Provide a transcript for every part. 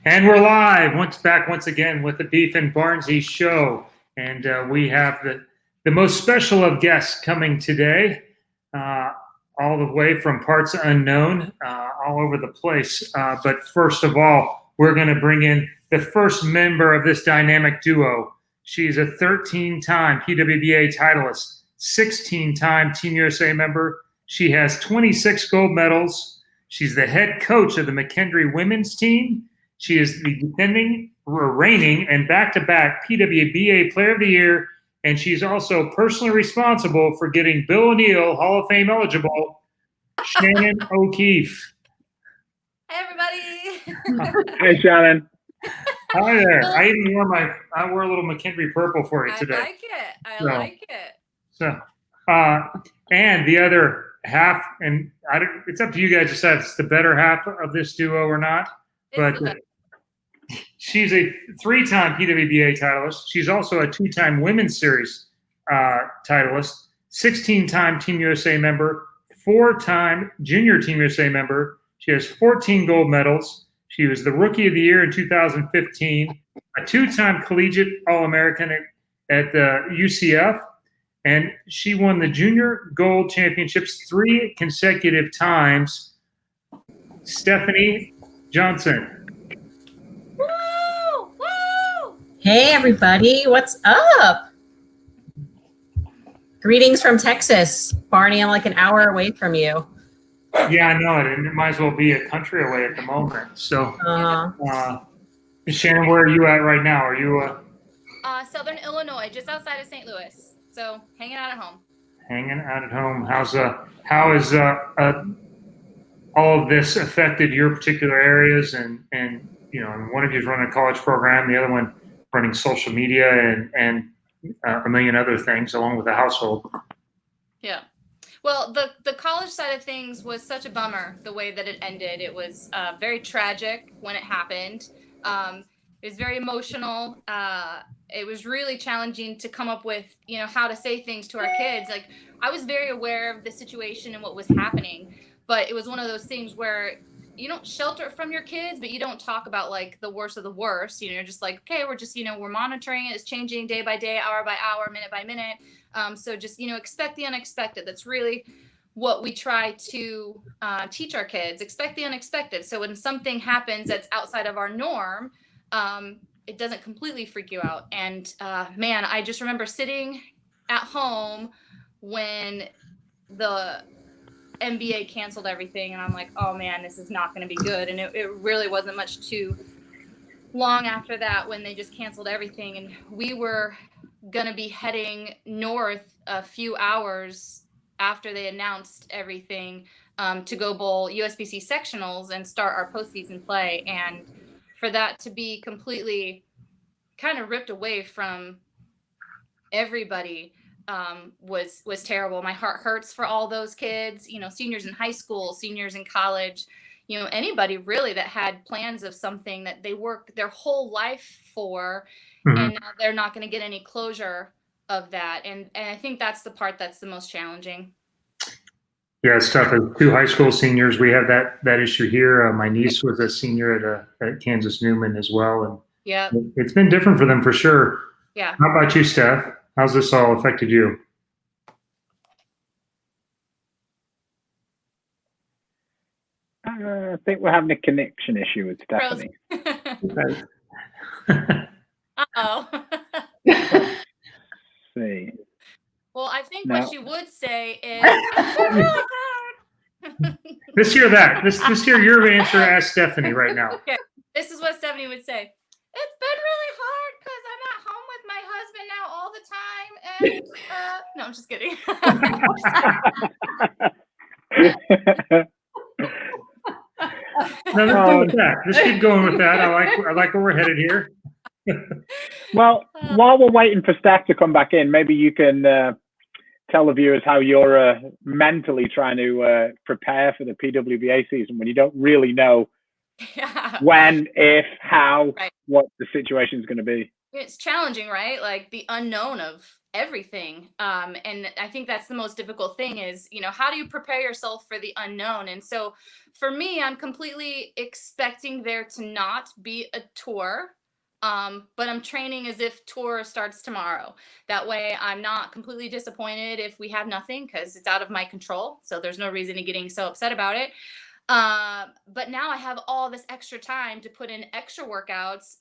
And we're live once again with the Beef and Barnzy show. And we have the most special of guests coming today, all the way from parts unknown, all over the place. But first of all, we're going to bring in the first member of this dynamic duo. She's a 13-time PWBA titleist, 16-time Team USA member. She has 26 gold medals. She's the head coach of the McKendree women's team. She is the defending, reigning, and back-to-back PWBA Player of the Year, and she's also personally responsible for getting Bill O'Neill Hall of Fame eligible, Shannon O'Keefe. Hey, everybody. Hi, Shannon. Hi there. I wore a little McKendree purple for you today. I like it. So, and the other half, and it's up to you guys to decide if it's the better half of this duo or not. But she's a 3-time PWBA titleist. She's also a 2-time Women's Series titleist, 16-time Team USA member, 4-time Junior Team USA member. She has 14 gold medals. She was the Rookie of the Year in 2015, a 2-time Collegiate All-American at the UCF, and she won the Junior Gold Championships 3 consecutive times. Stefanie Johnson. Woo! Woo! Hey, everybody. What's up? Greetings from Texas. Barney, I'm like an hour away from you. Yeah, I know it. It might as well be a country away at the moment. So, Shannon, where are you at right now? Are you Southern Illinois, just outside of St. Louis. So, hanging out at home. Hanging out at home. How has all of this affected your particular areas? And one of you is running a college program, the other one running social media and a million other things along with the household. Yeah. Well, the college side of things was such a bummer the way that it ended. It was very tragic when it happened. It was very emotional. It was really challenging to come up with, how to say things to our kids. Like, I was very aware of the situation and what was happening, but it was one of those things where you don't shelter it from your kids, but you don't talk about like the worst of the worst. You're just like, okay, we're just, we're monitoring it. It's changing day by day, hour by hour, minute by minute. So just, expect the unexpected. That's really what we try to teach our kids. Expect the unexpected. So when something happens that's outside of our norm, it doesn't completely freak you out. And man, I just remember sitting at home when the NBA canceled everything, and I'm like, oh man, this is not going to be good. And it really wasn't much too long after that when they just canceled everything, and we were going to be heading north a few hours after they announced everything to go bowl USBC sectionals and start our postseason play. And for that to be completely kind of ripped away from everybody was terrible. My heart hurts for all those kids, seniors in high school, seniors in college, anybody really that had plans of something that they worked their whole life for, and now they're not going to get any closure of that. And I think that's the part that's the most challenging. Yeah, it's tough. As 2 high school seniors, we have that issue here. My niece was a senior at Kansas Newman as well, and yeah, it's been different for them for sure. Yeah. How about you, Steph? How's this all affected you? I think we're having a connection issue with Stefanie. Uh-oh. See. Well, I think what she would say is, it's been really hard. Let's hear that. Let's hear your answer as Stefanie right now. Okay. This is what Stefanie would say. It's been really hard because I'm at home with my husband now all the time. And no, I'm just kidding. No, let's go with that. Let's keep going with that. I like where we're headed here. Well, while we're waiting for Steph to come back in, maybe you can tell the viewers how you're mentally trying to prepare for the PWBA season when you don't really know when, if, how, what the situation is going to be. It's challenging, right? Like the unknown of everything. And I think that's the most difficult thing is, how do you prepare yourself for the unknown? And so for me, I'm completely expecting there to not be a tour. But I'm training as if tour starts tomorrow. That way I'm not completely disappointed if we have nothing because it's out of my control. So there's no reason to getting so upset about it. But now I have all this extra time to put in extra workouts,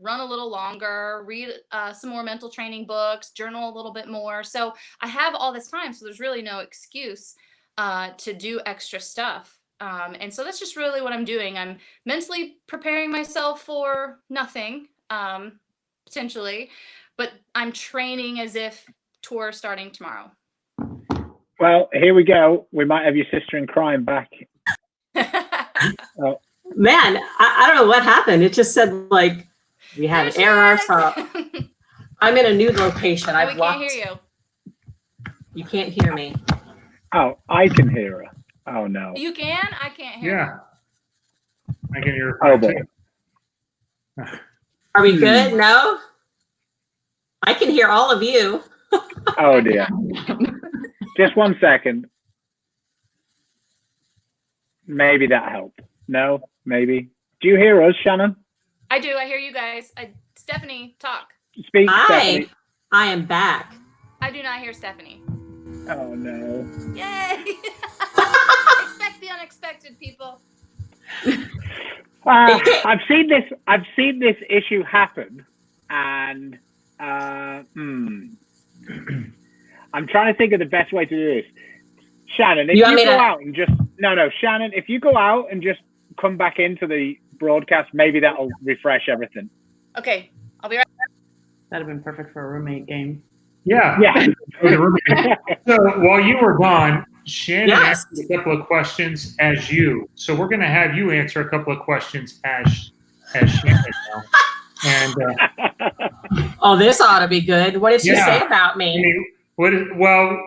run a little longer, read some more mental training books, journal a little bit more. So I have all this time. So there's really no excuse to do extra stuff. And so that's just really what I'm doing. I'm mentally preparing myself for nothing, potentially, but I'm training as if tour starting tomorrow. Well, here we go. We might have your sister in crime back. Oh. Man, I don't know what happened. It just said like we had an error. So I'm in a new location. We can't hear you. You can't hear me. Oh, I can hear her. Oh no. You can? I can't hear Yeah. I can hear her. Oh boy. Are we good? No? I can hear all of you. Oh dear. Just 1 second. Maybe that helped. No, maybe. Do you hear us, Shannon? I do. I hear you guys. Stefanie, talk. Speak, Hi. Stefanie. I am back. I do not hear Stefanie. Oh no. Yay! Expect the unexpected, people. I've seen this issue happen, and I'm trying to think of the best way to do this. Shannon, if you go out and just Shannon, if you go out and just come back into the broadcast, maybe that'll refresh everything. Okay, I'll be right back. That'd have been perfect for a roommate game. Yeah. So while you were gone, Shannon asked a couple of questions as you. So we're going to have you answer a couple of questions as Shannon now. And oh, this ought to be good. What did she say about me? Well,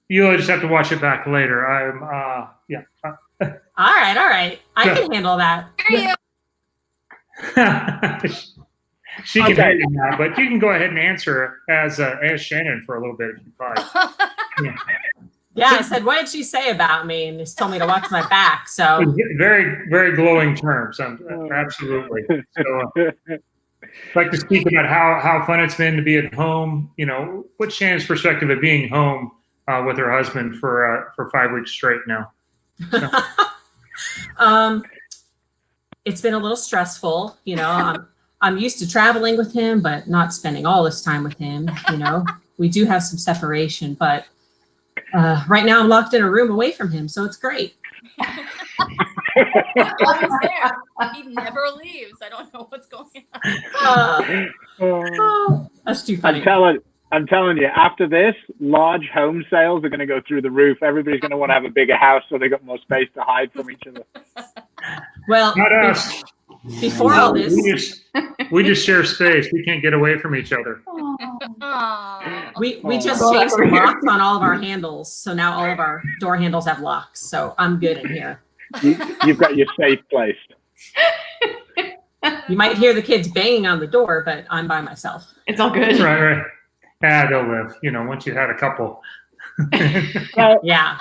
you'll just have to watch it back later. All right. I can handle that. She can handle that, but you can go ahead and answer as Shannon for a little bit if you'd like. Yeah, I said, what did she say about me? And just told me to watch my back. So very, very glowing terms. Absolutely. So, I'd like to speak about how fun it's been to be at home. What's Shannon's perspective of being home with her husband for 5 weeks straight now? So. It's been a little stressful. I'm used to traveling with him, but not spending all this time with him. We do have some separation, but right now I'm locked in a room away from him, so it's great. Always there. He never leaves. I don't know what's going on. That's too funny. I'm telling you, after this, large home sales are going to go through the roof. Everybody's going to want to have a bigger house so they got more space to hide from each other. Well, not us. Before all this, we just share space. We can't get away from each other. We just changed the locks on all of our handles, so now all of our door handles have locks. So I'm good in here. You've got your safe placed. You might hear the kids banging on the door, but I'm by myself. It's all good. Right. They'll live. Once you had a couple. Yeah.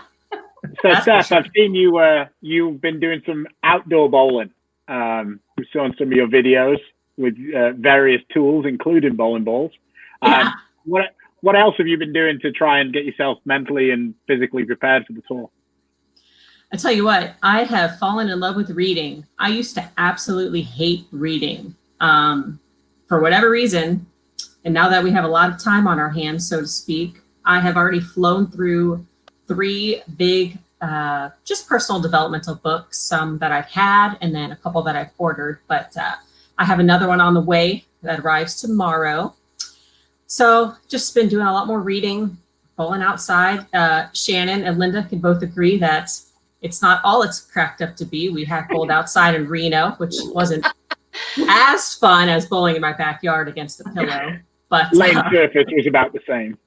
So Steph, I've seen you. You've been doing some outdoor bowling. We've seen some of your videos with various tools, including bowling balls. Yeah. What else have you been doing to try and get yourself mentally and physically prepared for the tour? I tell you what, I have fallen in love with reading. I used to absolutely hate reading for whatever reason. And now that we have a lot of time on our hands, so to speak, I have already flown through 3 big just personal developmental books, some that I've had and then a couple that I've ordered. But I have another one on the way that arrives tomorrow. So just been doing a lot more reading, bowling outside. Shannon and Linda can both agree that it's not all it's cracked up to be. We have bowled outside in Reno, which wasn't as fun as bowling in my backyard against a pillow. But lane surface was about the same.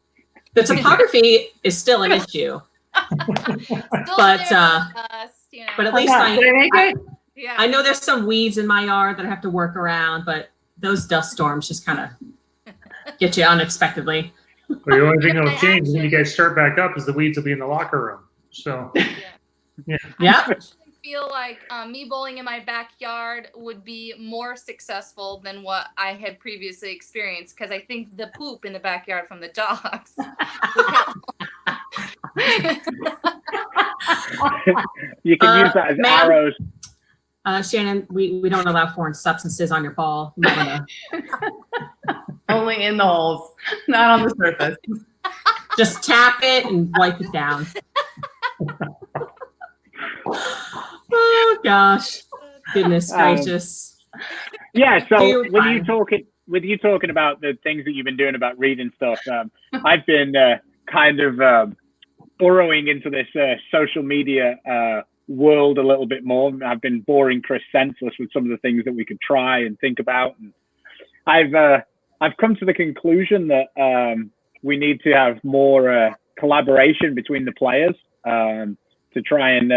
The topography is still an issue. But at least I know there's some weeds in my yard that I have to work around, but those dust storms just kind of get you unexpectedly. But the only thing that'll change when you guys start back up is the weeds will be in the locker room. So, yeah. I actually feel like me bowling in my backyard would be more successful than what I had previously experienced, because I think the poop in the backyard from the dogs. You can use that as arrows. Shannon, we don't allow foreign substances on your ball. Only in the holes, not on the surface. Just tap it and wipe it down. Oh gosh, goodness gracious. Yeah, so with you talking about the things that you've been doing about reading stuff, I've been kind of burrowing into this social media world a little bit more. I've been boring Chris senseless with some of the things that we could try and think about, and I've come to the conclusion that we need to have more collaboration between the players to try and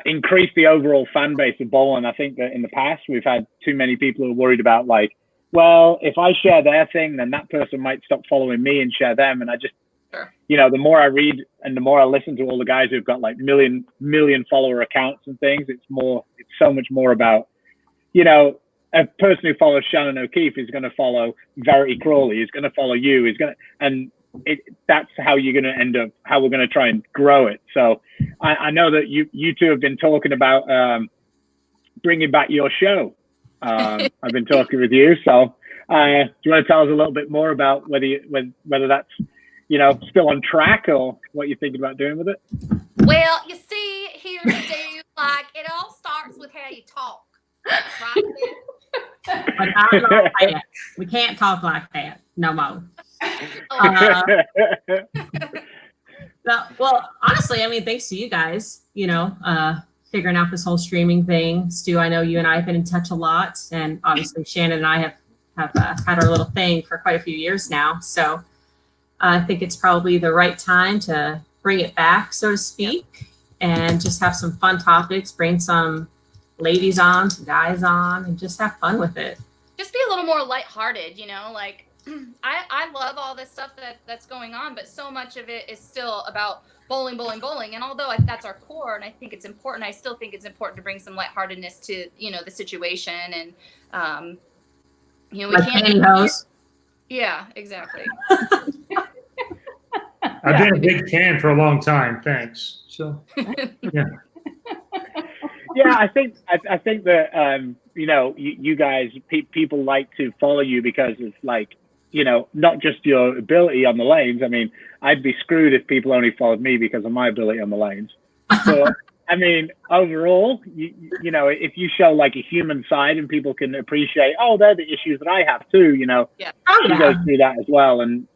increase the overall fan base of bowling. I think that in the past we've had too many people who are worried about, like, well, if I share their thing, then that person might stop following me and share them. And I just, you know, the more I read and the more I listen to all the guys who've got like million follower accounts and things, it's so much more about, you know, a person who follows Shannon O'Keefe is going to follow Verity Crawley, is going to follow you, and that's how you're going to end up, how we're going to try and grow it. So I know that you two have been talking about bringing back your show. I've been talking with you. So do you want to tell us a little bit more about whether that's, you know, still on track or what you're thinking about doing with it? Well, you see, here's the deal. Like, it all starts with how you talk. Right? But not like that. We can't talk like that no more. Well, honestly, I mean, thanks to you guys, you know, figuring out this whole streaming thing. Stu, I know you and I have been in touch a lot, and obviously Shannon and I have had our little thing for quite a few years now. So I think it's probably the right time to bring it back, so to speak, and just have some fun topics, bring some ladies on, some guys on, and just have fun with it. Just be a little more lighthearted, you know, like I love all this stuff that's going on, but so much of it is still about bowling. And although that's our core, and I think it's important, I still think it's important to bring some lightheartedness to, you know, the situation. And, you know, we like can't. Pantyhose. Yeah, exactly. I've been a big fan for a long time. Thanks. So, yeah. Yeah, I think that you know, you guys, people like to follow you because it's like, you know, not just your ability on the lanes. I mean, I'd be screwed if people only followed me because of my ability on the lanes. So, I mean, overall, you know, if you show like a human side and people can appreciate, oh, they're the issues that I have too, you know, she goes through that as well. And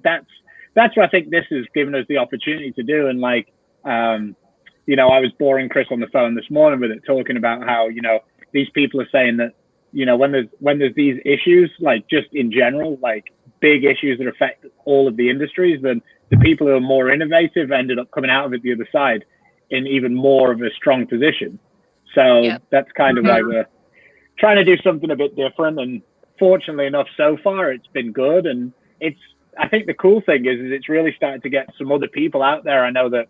that's what I think this has given us the opportunity to do. And like, you know, I was boring Chris on the phone this morning with it, talking about how, you know, these people are saying that, you know, when there's these issues, like just in general, like big issues that affect all of the industries, then the people who are more innovative ended up coming out of it the other side in even more of a strong position. So that's kind of why we're trying to do something a bit different. And fortunately enough, so far it's been good. And I think the cool thing is it's really starting to get some other people out there. I know that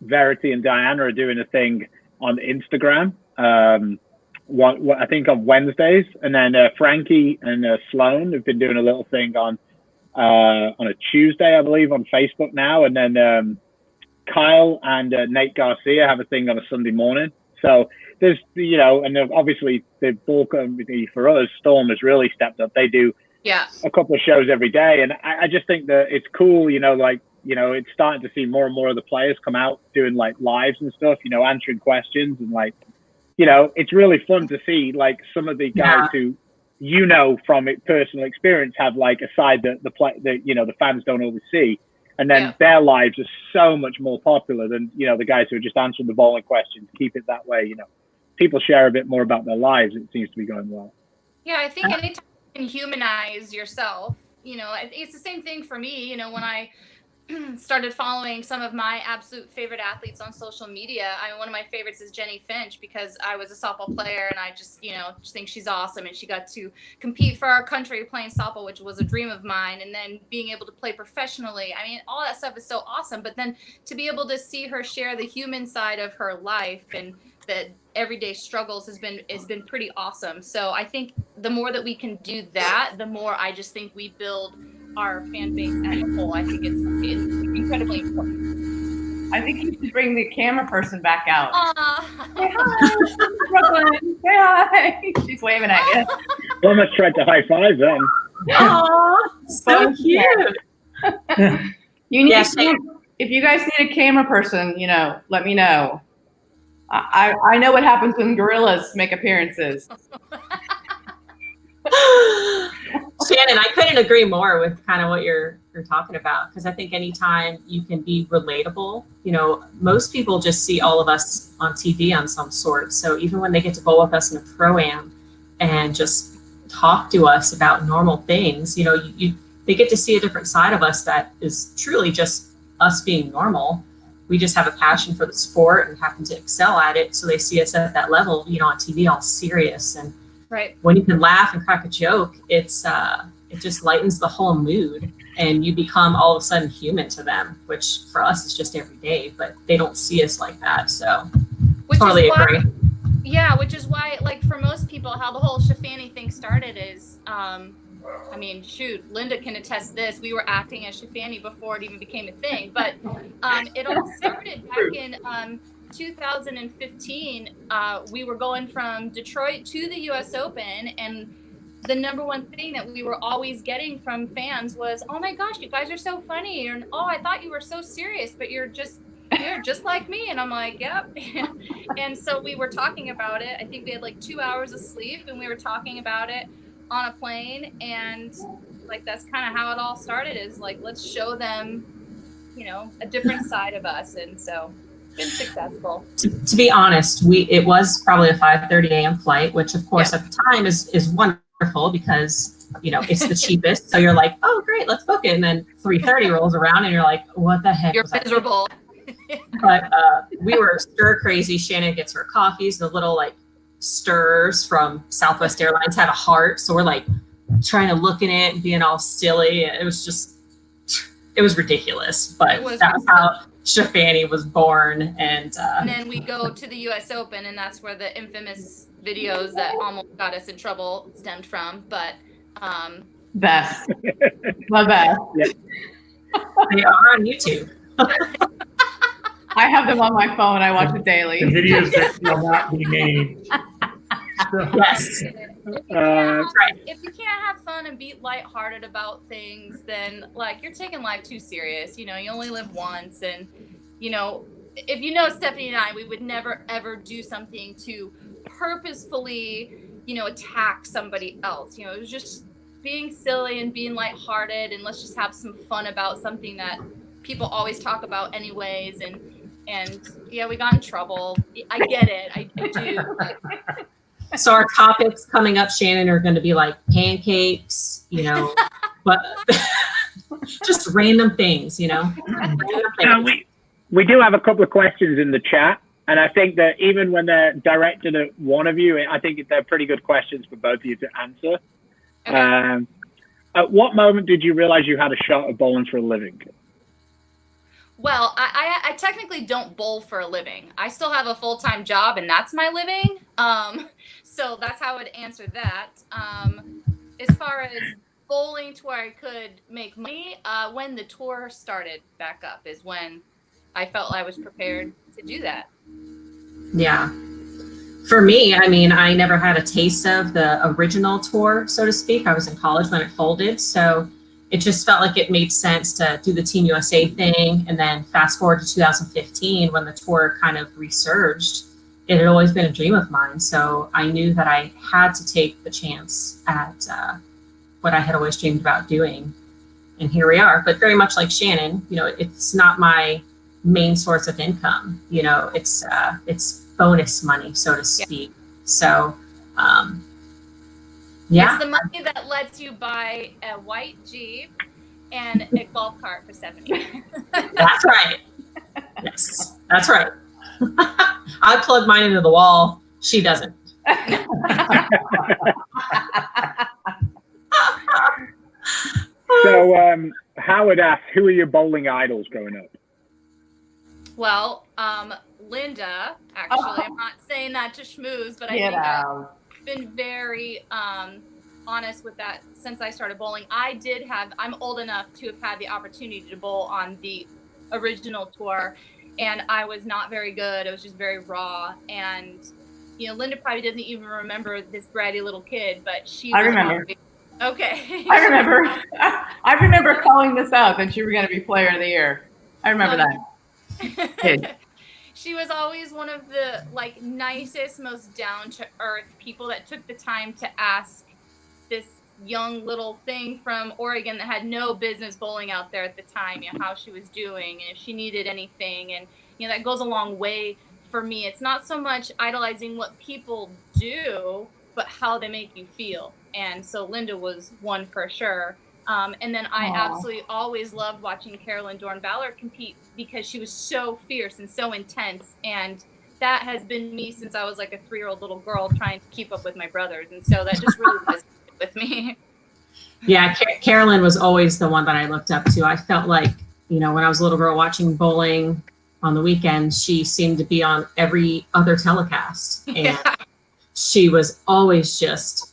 Verity and Diana are doing a thing on Instagram. I think on Wednesdays, and then Frankie and Sloan have been doing a little thing on a Tuesday, I believe, on Facebook now, and then Kyle and Nate Garcia have a thing on a Sunday morning. So there's, you know, and obviously the ball company for us, Storm, has really stepped up. They do a couple of shows every day, and I just think that it's cool, you know, like, you know, it's starting to see more and more of the players come out doing like lives and stuff, you know, answering questions, and like, you know, it's really fun to see like some of the guys who, you know, from personal experience have like a side that you know, the fans don't always see. And then their lives are so much more popular than, you know, the guys who are just answering the bowling questions. Keep it that way, you know. People share a bit more about their lives. It seems to be going well. Yeah, I think anytime you can humanize yourself, you know, it's the same thing for me. You know, when I started following some of my absolute favorite athletes on social media. I mean, one of my favorites is Jenny Finch, because I was a softball player and I just, just think she's awesome. And she got to compete for our country playing softball, which was a dream of mine. And then being able to play professionally. I mean, all that stuff is so awesome. But then to be able to see her share the human side of her life and the everyday struggles has been pretty awesome. So I think the more that we can do that, the more I just think we build our fan base as a whole. I think it's incredibly important. I think you should bring the camera person back out. Say hi, Brooklyn. Say hi. She's waving at you. Almost tried to high five then. Aw, so cute. You need if you guys need a camera person, let me know. I know what happens when gorillas make appearances. Shannon, I couldn't agree more with kind of what you're talking about, because I think anytime you can be relatable, most people just see all of us on TV on some sort. So even when they get to bowl with us in a pro-am and just talk to us about normal things, they get to see a different side of us that is truly just us being normal. We just have a passion for the sport and happen to excel at it. So they see us at that level, on TV, all serious. And right. When you can laugh and crack a joke, it just lightens the whole mood, and you become all of a sudden human to them, which for us is just every day, but they don't see us like that. So totally agree. Yeah, which is why, like, for most people, how the whole Stefani thing started is, I mean, shoot, Linda can attest this. We were acting as Stefani before it even became a thing, but it all started back in 2015. We were going from Detroit to the US Open, and the number one thing that we were always getting from fans was, "Oh my gosh, you guys are so funny," and "Oh, I thought you were so serious, but you're just like me." And I'm like, "Yep." And so we were talking about it. I think we had like 2 hours of sleep, and we were talking about it on a plane, and like that's kind of how it all started, is like, let's show them, a different side of us. And so it's been successful. To be honest, it was probably a 5:30 a.m. flight, which of course at the time is wonderful, because it's the cheapest. So you're like, oh great, let's book it. And then 3:30 rolls around and you're like, what the heck? You're miserable. But we were stir crazy. Shannon gets her coffees, the little like stirrers from Southwest Airlines had a heart, so we're like trying to look in it and being all silly. It was ridiculous, but that's how Stefani was born. And then we go to the US Open, and that's where the infamous videos that almost got us in trouble stemmed from. But best, my best. They are on YouTube. I have them on my phone. I watch it daily. The videos that will not be named. Yes. If you can't have fun and be lighthearted about things, then like you're taking life too serious. You only live once, and if Stefani and I, we would never ever do something to purposefully attack somebody else. It was just being silly and being lighthearted, and let's just have some fun about something that people always talk about anyways. And yeah, we got in trouble. I get it. I do. But. So our topics coming up, Shannon, are going to be like pancakes, but just random things, Random things. We do have a couple of questions in the chat, and I think that even when they're directed at one of you, I think they're pretty good questions for both of you to answer. Okay. At what moment did you realize you had a shot at bowling for a living? Well, I technically don't bowl for a living. I still have a full-time job, and that's my living. So that's how I would answer that. As far as bowling to where I could make money, when the tour started back up is when I felt I was prepared to do that. Yeah. For me, I mean, I never had a taste of the original tour, so to speak. I was in college when it folded, so it just felt like it made sense to do the Team USA thing. And then fast forward to 2015, when the tour kind of resurged, it had always been a dream of mine. So I knew that I had to take the chance at what I had always dreamed about doing. And here we are. But very much like Shannon, it's not my main source of income. It's bonus money, so to speak. Yeah. So, yeah. It's the money that lets you buy a white Jeep and a golf cart for Stefanie. That's right. Yes, that's right. I plug mine into the wall. She doesn't. So, Howard asked, who are your bowling idols growing up? Well, Linda, actually, I'm not saying that to schmooze, but I think I've been very honest with that since I started bowling. I'm old enough to have had the opportunity to bowl on the original tour, and I was not very good. It was just very raw. And, you know, Linda probably doesn't even remember this bratty little kid, but she was remember. Okay. I remember. I remember calling this out that you were going to be Player of the Year. I remember that. She was always one of the like nicest, most down to earth people that took the time to ask this young little thing from Oregon that had no business bowling out there at the time, you know, how she was doing and if she needed anything. And, you know, that goes a long way for me. It's not so much idolizing what people do, but how they make you feel. And so Linda was one for sure. And then I absolutely always loved watching Carolyn Dorn-Ballard compete because she was so fierce and so intense. And that has been me since I was like a 3-year-old little girl trying to keep up with my brothers. And so that just really resonated with me. Yeah, Carolyn was always the one that I looked up to. I felt like, you know, when I was a little girl watching bowling on the weekends, she seemed to be on every other telecast. And she was always just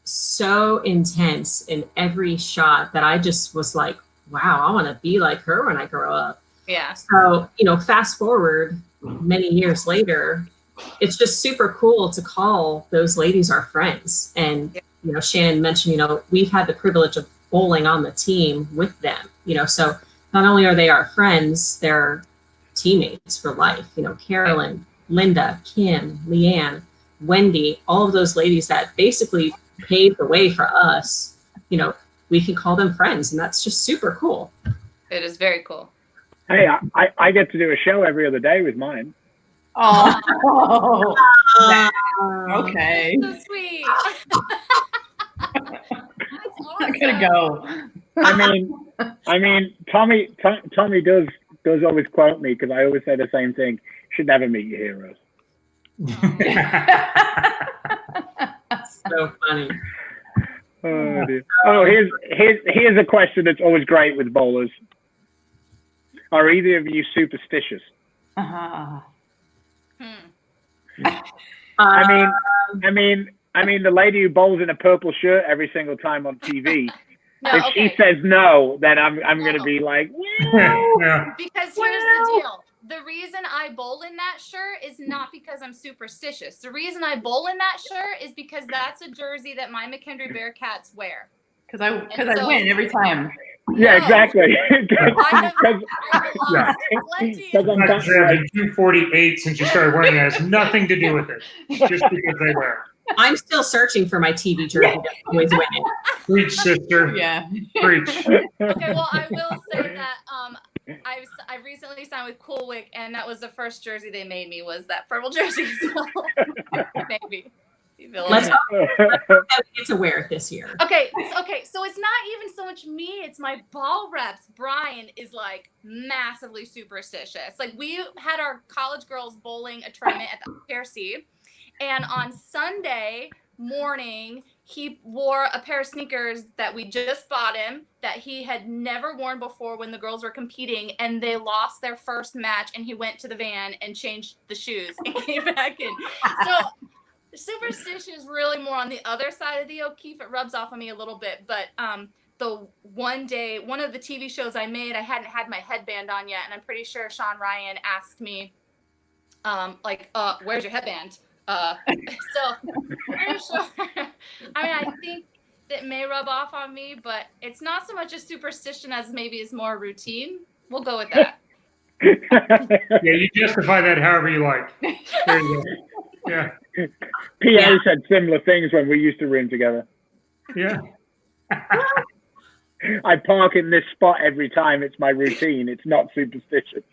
so intense in every shot that I just was like, wow, I want to be like her when I grow up. Yeah. So, you know, fast forward many years later, it's just super cool to call those ladies our friends. And, you know, Shannon mentioned, you know, we've had the privilege of bowling on the team with them, you know, so not only are they our friends, they're teammates for life. You know, Carolyn, Linda, Kim, Leanne, Wendy, all of those ladies that basically paved the way for us, you know, we can call them friends, and that's just super cool. It is very cool. Hey, I get to do a show every other day with mine. Oh, okay. That's so sweet. That's awesome. I'm gonna go. I mean, Tommy does always quote me because I always say the same thing. Should never meet your heroes. So funny. Oh, dear. Oh, here's a question that's always great with bowlers. Are either of you superstitious? Uh-huh. I mean, the lady who bowls in a purple shirt every single time on TV. If she says no, then I'm going to be like, yeah. Because here's the deal. The reason I bowl in that shirt is not because I'm superstitious. The reason I bowl in that shirt is because that's a jersey that my McKendree Bearcats wear. Because I win every time. Yeah, exactly. I have Because 248 since you started wearing it has nothing to do with it. Just because they wear it. I'm still searching for my TV jersey that's always winning. Preach, sister. Yeah. Preach. Okay, well, I will say that I recently signed with Coolwick, and that was the first jersey they made me was that purple jersey. So maybe. Let's hope that we get to wear it this year. Okay, so it's not even so much me, it's my ball reps. Brian is like massively superstitious. Like we had our college girls bowling a tournament at the PRC, and on Sunday morning, he wore a pair of sneakers that we just bought him that he had never worn before when the girls were competing, and they lost their first match, and he went to the van and changed the shoes and came back in. So superstition is really more on the other side of the O'Keefe. It rubs off on me a little bit, but the one day, one of the TV shows I made, I hadn't had my headband on yet, and I'm pretty sure Sean Ryan asked me, where's your headband? So pretty sure. I mean, I think that may rub off on me, but it's not so much a superstition as maybe it's more routine. We'll go with that. Yeah, you justify that however you like. There you go. Yeah. PA said similar things when we used to room together. Yeah. I park in this spot every time. It's my routine. It's not superstitious.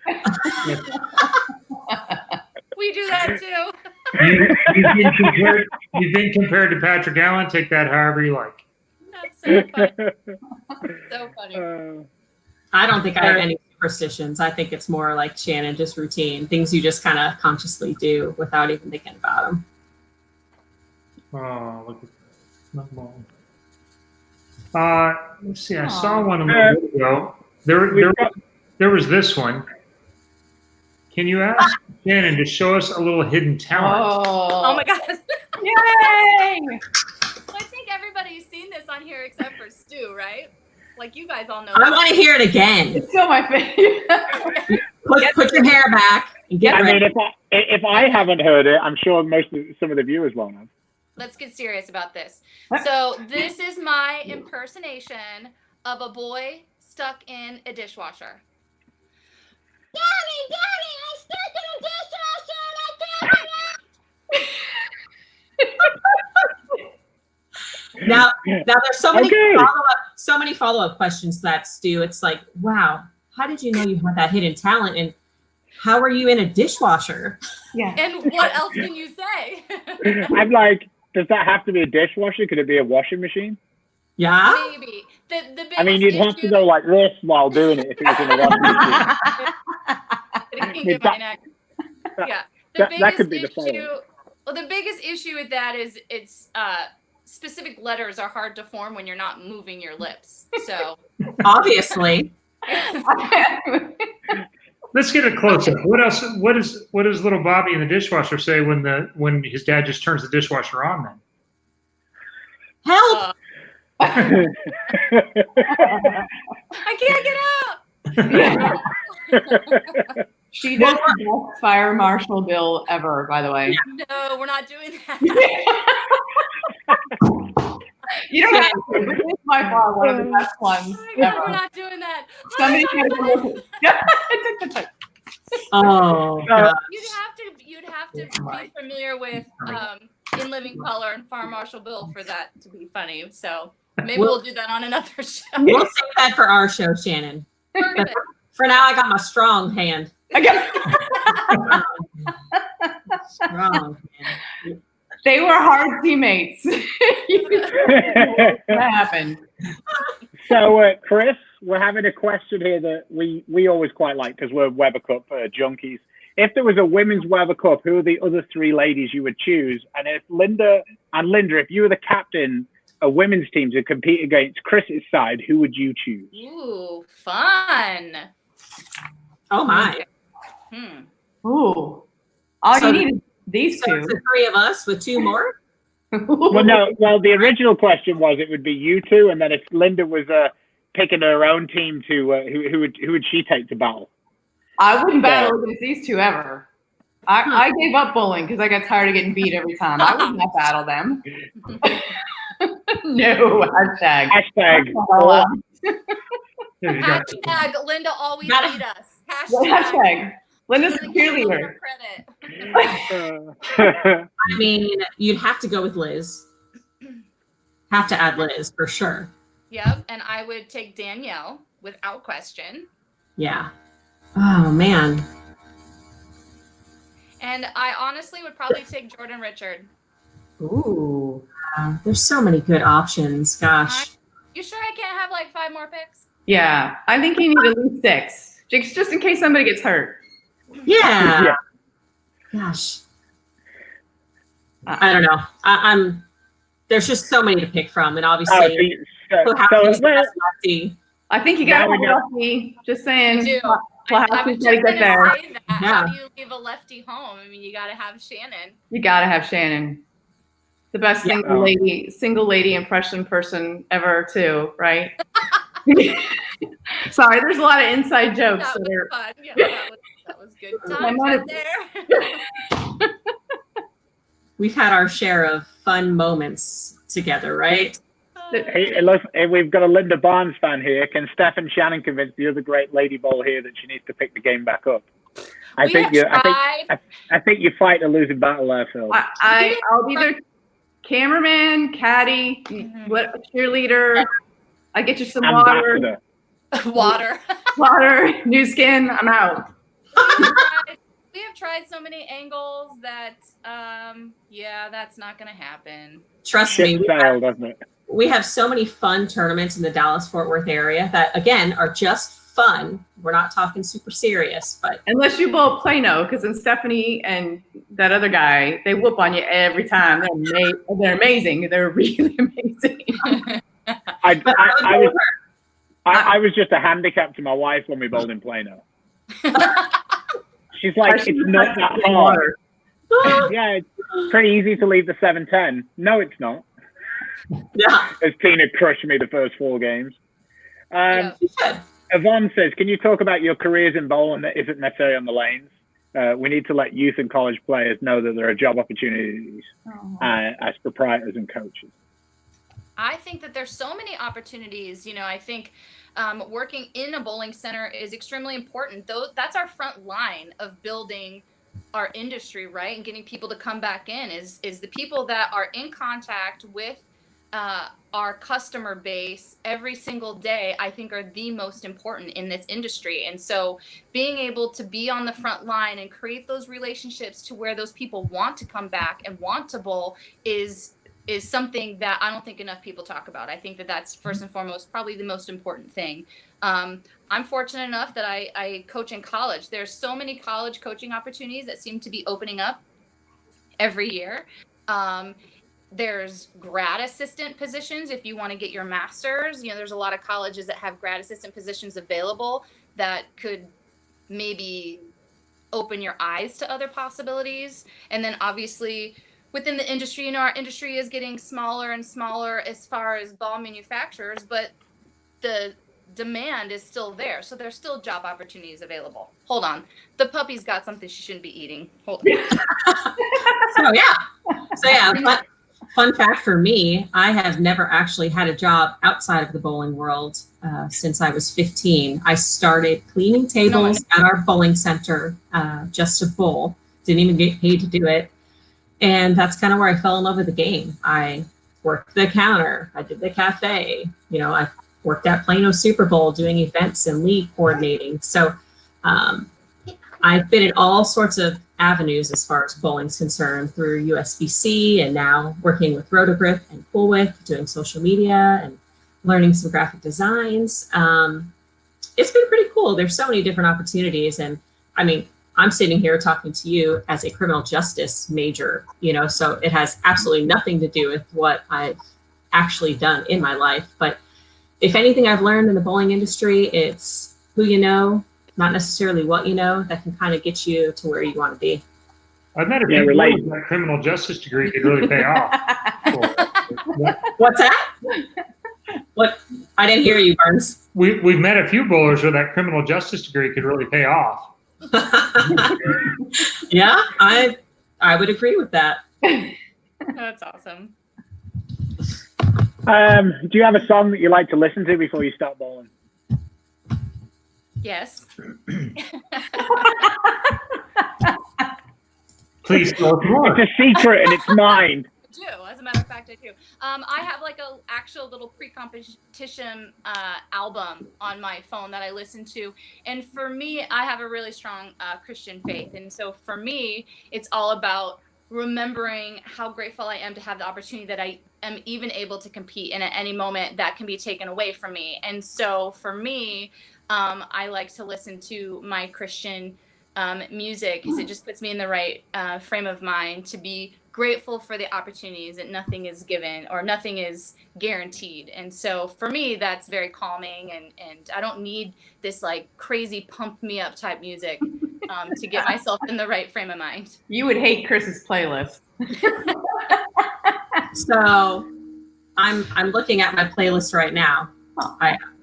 We do that too. You've been compared to Patrick Allen. Take that however you like. That's So funny. So funny. I don't think I have any superstitions. I think it's more like Shannon, just routine, things you just kind of consciously do without even thinking about them. Oh, look at that. Let's see. I saw one a little bit ago. There was this one. Can you ask Shannon to show us a little hidden talent? Oh my God. Yay! Well, I think everybody's seen this on here except for Stu, right? Like you guys all know. I want to hear it again. It's still my favorite. Put your hair back and get ready. mean, if I haven't heard it, I'm sure some of the viewers won't have. Let's get serious about this. So this is my impersonation of a boy stuck in a dishwasher. Daddy, I'm stuck in a dishwasher and I can't get out. Now there's so many follow-up questions to that, Stu. It's like, wow, how did you know you had that hidden talent, and how are you in a dishwasher? Yeah. And what else can you say? I'm like, does that have to be a dishwasher? Could it be a washing machine? Ah. Yeah. Maybe. The I mean, you'd have to go like this while doing it if it was in a washing machine. Yeah. That could be the follow-up. Well, the biggest issue with that is it's specific letters are hard to form when you're not moving your lips. So Obviously. Let's get a close up. What else? What does little Bobby in the dishwasher say when his dad just turns the dishwasher on? Then Help! I can't get out. She does the best fire marshal bill ever, by the way. No, we're not doing that. You don't have to, but it's by far one of the best ones ever. We're not doing that. Somebody can look. Oh, God. You'd have to be familiar with In Living Color and Fire Marshal Bill for that to be funny. So maybe we'll do that on another show. We'll save that for our show, Shannon. Perfect. For now, I got my strong hand. Strong hand. They were hard teammates. What happened? So, Chris, we're having a question here that we always quite like because we're Weber Cup junkies. If there was a women's Weber Cup, who are the other three ladies you would choose? And if Linda, if you were the captain of women's team to compete against Chris's side, who would you choose? Ooh, fun. Oh, my. Ooh. All you need is these So two. it's the three of us with two more? Well, no. Well, the original question was it would be you two, and then if Linda was picking her own team to who would she take to battle? I wouldn't battle against these two ever. I gave up bowling because I got tired of getting beat every time. I would not battle them. No, hashtag. Hashtag Linda always beat us. Hashtag. Linda's a cheerleader. I mean, you'd have to go with Liz. Have to add Liz for sure. Yep, and I would take Danielle without question. Yeah. Oh, man. And I honestly would probably take Jordan Richard. Ooh. There's so many good options. Gosh. You sure I can't have like 5 more picks? Yeah, I think you need at least 6, just in case somebody gets hurt. Yeah. Gosh. I don't know. I'm. There's just so many to pick from, and obviously, I think you got to have a lefty. Just saying. You do. I was just going to say that. Yeah. How do you leave a lefty home? I mean, you got to have Shannon. You got to have Shannon. The best single lady impression person ever, too, right? Sorry, there's a lot of inside jokes. That was fun. Yeah, that was good times right there. We've had our share of fun moments together, right? Hey, look, we've got a Linda Barnes fan here. Can Steph and Shannon convince the other great lady bowl here that she needs to pick the game back up? I think you fight a losing battle there, Phil. I'll be their cameraman, caddy, cheerleader. I get you some water. Water, new skin. I'm out. We have tried so many angles that, that's not going to happen. Trust me. Failed, doesn't it? we have so many fun tournaments in the Dallas-Fort Worth area that, again, are just fun. We're not talking super serious, but unless you bowl at Plano, because then Stefanie and that other guy, they whoop on you every time. They're amazing. They're really amazing. I was just a handicap to my wife when we bowled in Plano. She's like, it's not that hard. Yeah, it's pretty easy to leave the 7-10. No, it's not. yeah. As Tina crushed me the first 4 games. Yvonne says, can you talk about your careers in bowling that isn't necessarily on the lanes? We need to let youth and college players know that there are job opportunities as proprietors and coaches. I think that there's so many opportunities. You know, I think working in a bowling center is extremely important. Though that's our front line of building our industry, right? And getting people to come back in is the people that are in contact with our customer base every single day, I think are the most important in this industry. And so being able to be on the front line and create those relationships to where those people want to come back and want to bowl is something that I don't think enough people talk about. I think that that's first and foremost probably the most important thing. I'm fortunate enough that I coach in college. There's so many college coaching opportunities that seem to be opening up every year. There's grad assistant positions if you want to get your master's. You know, there's a lot of colleges that have grad assistant positions available that could maybe open your eyes to other possibilities. And then obviously within the industry, you know, our industry is getting smaller and smaller as far as ball manufacturers, but the demand is still there. So there's still job opportunities available. Hold on. The puppy's got something she shouldn't be eating. Hold on. So yeah, fun fact for me, I have never actually had a job outside of the bowling world since I was 15. I started cleaning tables at our bowling center just to bowl. Didn't even get paid to do it. And that's kind of where I fell in love with the game. I worked the counter. I did the cafe. You know, I worked at Plano Super Bowl doing events and league coordinating. So I've been in all sorts of avenues as far as bowling's concerned through USBC and now working with Rotogrip and Coolwick, doing social media and learning some graphic designs. It's been pretty cool. There's so many different opportunities. And I mean, I'm sitting here talking to you as a criminal justice major, you know, so it has absolutely nothing to do with what I've actually done in my life. But if anything I've learned in the bowling industry, it's who you know, not necessarily what you know, that can kind of get you to where you want to be. I've met a few people that criminal justice degree could really pay off. What's that? What? I didn't hear you, Barnes. We've met a few bowlers where that criminal justice degree could really pay off. Yeah, I would agree with that. That's awesome. Do you have a song that you like to listen to before you start bowling? Yes. Please tell us more. It's a secret and it's mine. I do. As a matter of fact, I do. I have like a actual little pre-competition album on my phone that I listen to. And for me, I have a really strong Christian faith. And so for me, it's all about remembering how grateful I am to have the opportunity that I am even able to compete. And at any moment that can be taken away from me. And so for me, I like to listen to my Christian music because it just puts me in the right frame of mind to be grateful for the opportunities that nothing is given or nothing is guaranteed. And so for me, that's very calming, and I don't need this like crazy pump me up type music to get myself in the right frame of mind. You would hate Chris's playlist. So I'm looking at my playlist right now.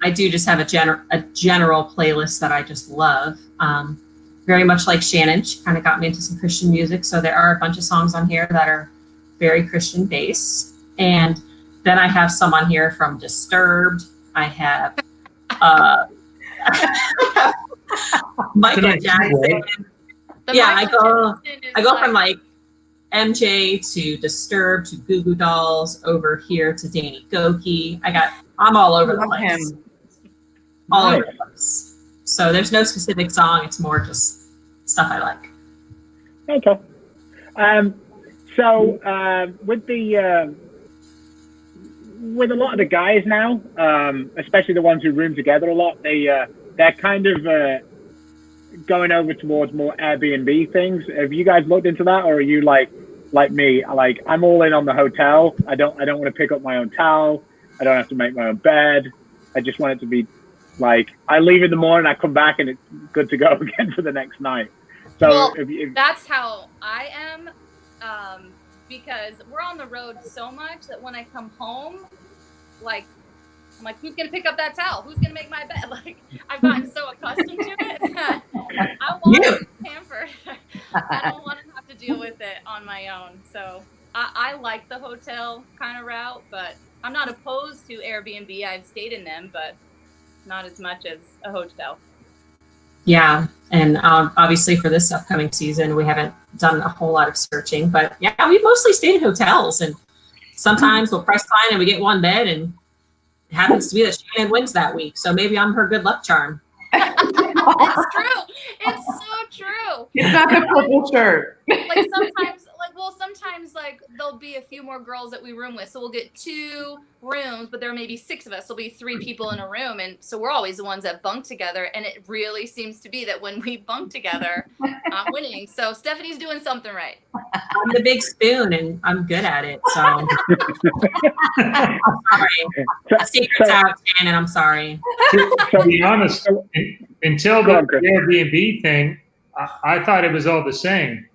I do just have a general playlist that I just love. Very much like Shannon, she kind of got me into some Christian music. So there are a bunch of songs on here that are very Christian based. And then I have some on here from Disturbed. I have Michael Jackson. Yeah, I go from like MJ to Disturbed to Goo Goo Dolls over here to Danny Goki. I'm all over the place. All over the place. So there's no specific song. It's more just stuff I like. Okay. with a lot of the guys now, especially the ones who room together a lot, they're kind of going over towards more Airbnb things. Have you guys looked into that, or are you like me? Like, I'm all in on the hotel. I don't want to pick up my own towel. I don't have to make my own bed. I just want it to be like, I leave in the morning, I come back, and it's good to go again for the next night. So well, if that's how I am, because we're on the road so much that when I come home, like, I'm like, who's gonna pick up that towel? Who's gonna make my bed? Like, I've gotten so accustomed to it that I want to be pampered. I don't want to have to deal with it on my own. So I like the hotel kind of route, but I'm not opposed to Airbnb. I've stayed in them, but not as much as a hotel. Yeah, and obviously for this upcoming season, we haven't done a whole lot of searching, but yeah, we mostly stayed in hotels, and sometimes we'll price fine and we get one bed, and it happens to be that Shannon wins that week, so maybe I'm her good luck charm. It's true. It's so true. It's not the purple shirt. Like sometimes like there'll be a few more girls that we room with, so we'll get 2 rooms, but there may be 6 of us. There'll be 3 people in a room, and so we're always the ones that bunk together. And it really seems to be that when we bunk together, I'm winning. So Stefanie's doing something right. I'm the big spoon, and I'm good at it. So I'm sorry. Secret's out, Shannon. I'm sorry. To be honest, until the Airbnb thing, I thought it was all the same.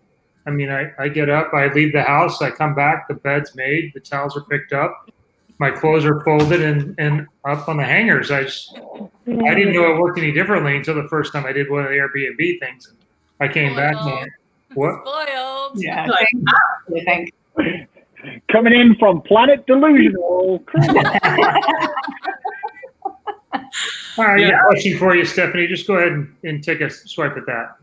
I mean, I get up, I leave the house, I come back, the bed's made, the towels are picked up, my clothes are folded and up on the hangers. I didn't know it worked any differently until the first time I did one of the Airbnb things. I came back and went, what? Spoiled. Yeah. Thanks. Coming in from Planet Delusional. All right, I got a question for you, Stefanie. Just go ahead and take a swipe at that.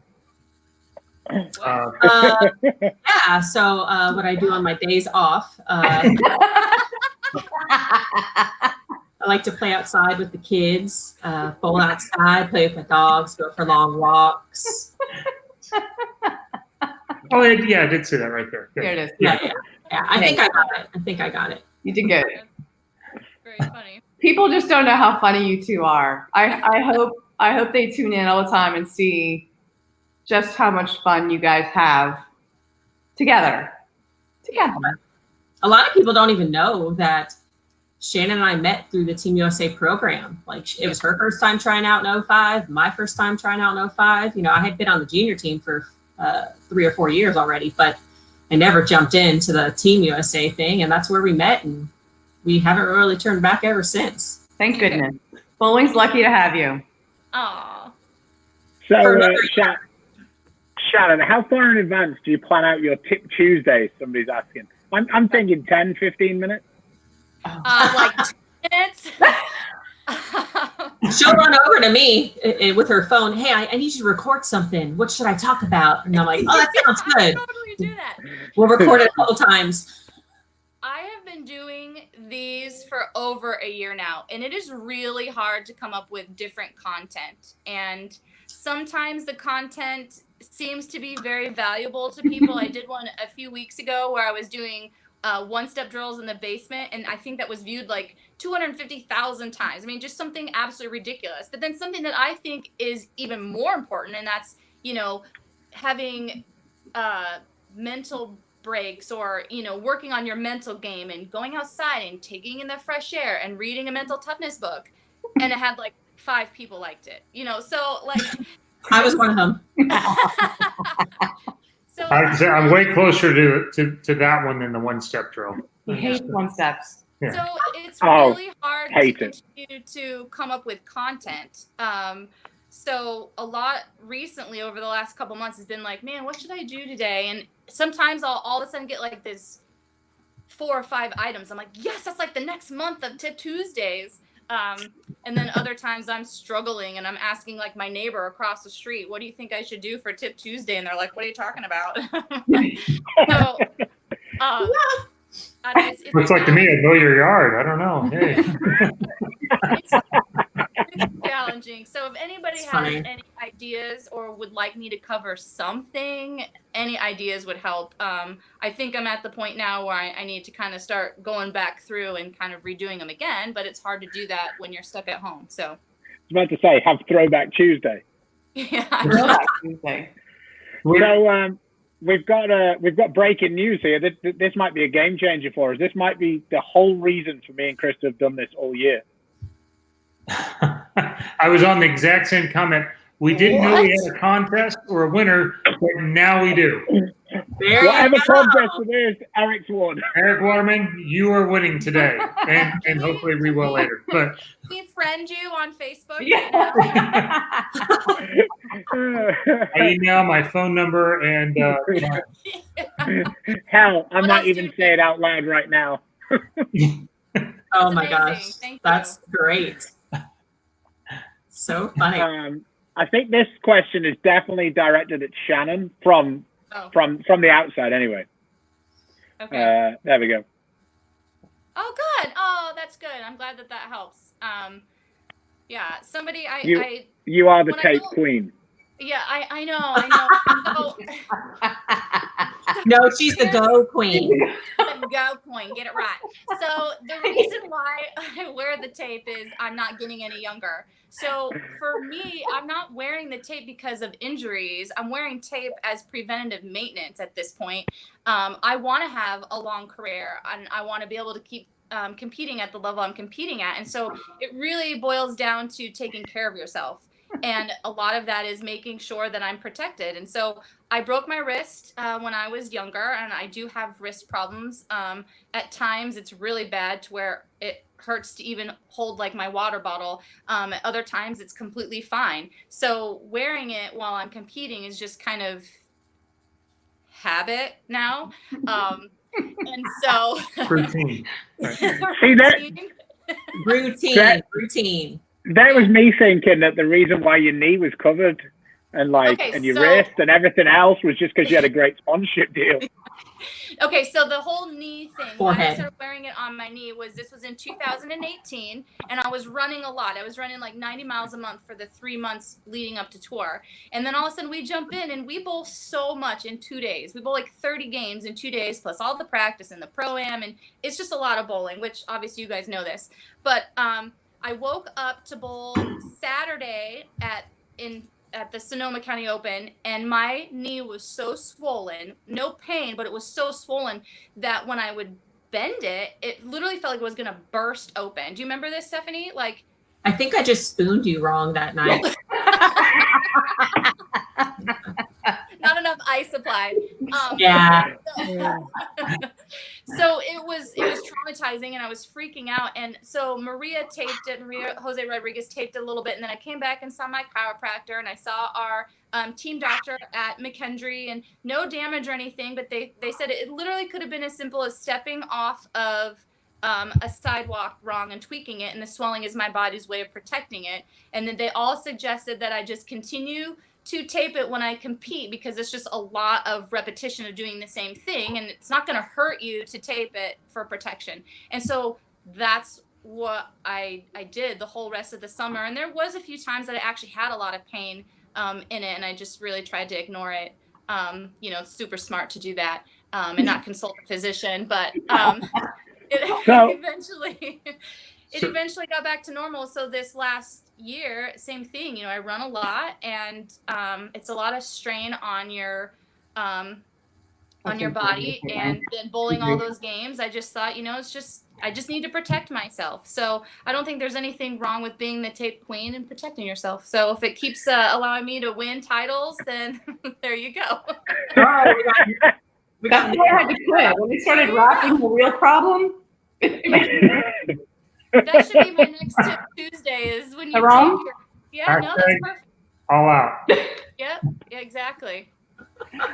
Yeah, so what I do on my days off, I like to play outside with the kids, bowl outside, play with my dogs, go for long walks. Oh, yeah, I did see that right there. Good. There it is. Yeah. I think I got it. You did good. Very funny. People just don't know how funny you two are. I hope they tune in all the time and see just how much fun you guys have together. A lot of people don't even know that Shannon and I met through the Team USA program. Like, it was her first time trying out in 05, my first time trying out in 05. You know, I had been on the junior team for 3 or 4 years already, but I never jumped into the Team USA thing, and that's where we met, and we haven't really turned back ever since. Thank goodness. Bowling's lucky to have you. Aw. So, Shannon, how far in advance do you plan out your Tip Tuesdays? Somebody's asking. I'm thinking 10, 15 minutes. Like 2 minutes. She'll run over to me with her phone. Hey, I need you to record something. What should I talk about? And I'm like, oh, that sounds good. Totally do that. We'll record it a couple times. I have been doing these for over a year now, and it is really hard to come up with different content. And sometimes the content seems to be very valuable to people. I did one a few weeks ago where I was doing one-step drills in the basement, and I think that was viewed like 250,000 times. I mean, just something absolutely ridiculous. But then something that I think is even more important, and that's, you know, having mental breaks, or, you know, working on your mental game and going outside and taking in the fresh air and reading a mental toughness book. And it had like 5 people liked it, you know, so like I was one of them. So I'm way closer to that one than the one-step drill. He hates one steps. Yeah. So it's really hard to continue to come up with content. So a lot recently over the last couple months has been like, man, what should I do today? And sometimes I'll all of a sudden get like this 4 or 5 items. I'm like, yes, that's like the next month of Tip Tuesdays. And then other times I'm struggling and I'm asking like my neighbor across the street, what do you think I should do for Tip Tuesday? And they're like, what are you talking about? So, looks like to me, I know your yard. I don't know. Hey. challenging. So if anybody It's has funny. any ideas or would like me to cover something, any ideas would help. I think I'm at the point now where I need to kind of start going back through and kind of redoing them again, but it's hard to do that when you're stuck at home. So I was about to say, have Throwback Tuesday. yeah. Throwback Tuesday. So we've got breaking news here. This might be a game changer for us. This might be the whole reason for me and Chris to have done this all year. I was on the exact same comment. We didn't know we had a contest or a winner, but now we do. There Whatever you go. contest it is, Eric's won. Eric Waterman, you are winning today, and hopefully we will later. But Can we friend you on Facebook? Yeah. my email, my phone number, and Hell, I What might else even do you say it out loud right now. Oh my amazing. gosh, Thank that's great. So funny. I think this question is definitely directed at Shannon from Oh, the outside, anyway. okay. There we go. Oh, good. Oh, that's good. I'm glad that helps. Yeah, somebody You are the when I tape go- queen. yeah, I know. So, No, she's the go queen. go point, get it right. So the reason why I wear the tape is I'm not getting any younger. So for me, I'm not wearing the tape because of injuries. I'm wearing tape as preventative maintenance at this point. I want to have a long career and I want to be able to keep competing at the level I'm competing at. And so it really boils down to taking care of yourself. And a lot of that is making sure that I'm protected. And so I broke my wrist when I was younger, and I do have wrist problems. At times, it's really bad to where it hurts to even hold like my water bottle. At other times, it's completely fine. So wearing it while I'm competing is just kind of habit now. And so routine. Right. See that? Routine. That was me thinking that the reason why your knee was covered and and your wrist and everything else was just because you had a great sponsorship deal. Okay, so the whole knee thing, why I Forehead. started wearing it on my knee was this was in 2018, and I was running a lot. I was running like 90 miles a month for the 3 months leading up to tour. And then all of a sudden we jump in and we bowl so much in 2 days. We bowl like 30 games in 2 days, plus all the practice and the pro-am, and it's just a lot of bowling, which obviously you guys know this. But I woke up to bowl Saturday at the Sonoma County Open, and my knee was so swollen, no pain, but it was so swollen that when I would bend it, it literally felt like it was going to burst open. Do you remember this, Stefanie? Like, I think I just spooned you wrong that night. not enough ice applied. Yeah. So it was traumatizing, and I was freaking out. And so Maria Jose Rodriguez taped it a little bit, and then I came back and saw my chiropractor, and I saw our team doctor at McKendree, and no damage or anything, but they said it literally could have been as simple as stepping off of a sidewalk wrong and tweaking it, and the swelling is my body's way of protecting it. And then they all suggested that I just continue to tape it when I compete, because it's just a lot of repetition of doing the same thing, and it's not going to hurt you to tape it for protection. And so that's what I did the whole rest of the summer. And there was a few times that I actually had a lot of pain in it, and I just really tried to ignore it. It's super smart to do that and not consult a physician, but it eventually got back to normal. So this last year, same thing. I run a lot, and it's a lot of strain on your body. And then bowling all those games, I just thought, I just need to protect myself. So I don't think there's anything wrong with being the tape queen and protecting yourself. So if it keeps allowing me to win titles, then there you go. That's why I had to quit. When we started rapping The Real Problem. That should be my next tip Tuesday, is when you Wrong? take your... Yeah, no, that's perfect. All out. Yep, yeah, exactly.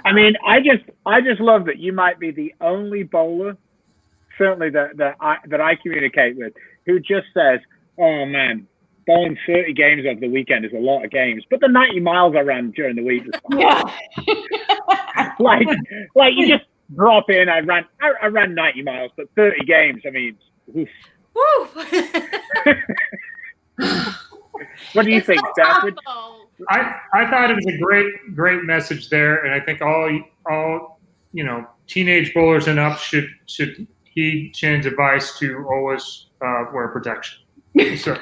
I mean, I just love that you might be the only bowler, certainly that I communicate with, who just says, "Oh man, bowling 30 games over the weekend is a lot of games, but the 90 miles I ran during the week was fine." Yeah. like you just drop in. I ran 90 miles, but 30 games. I mean, oof. Woo! What do you think, Steph? I thought it was a great message there, and I think all teenage bowlers and up should heed Shannon's advice to always wear protection. So,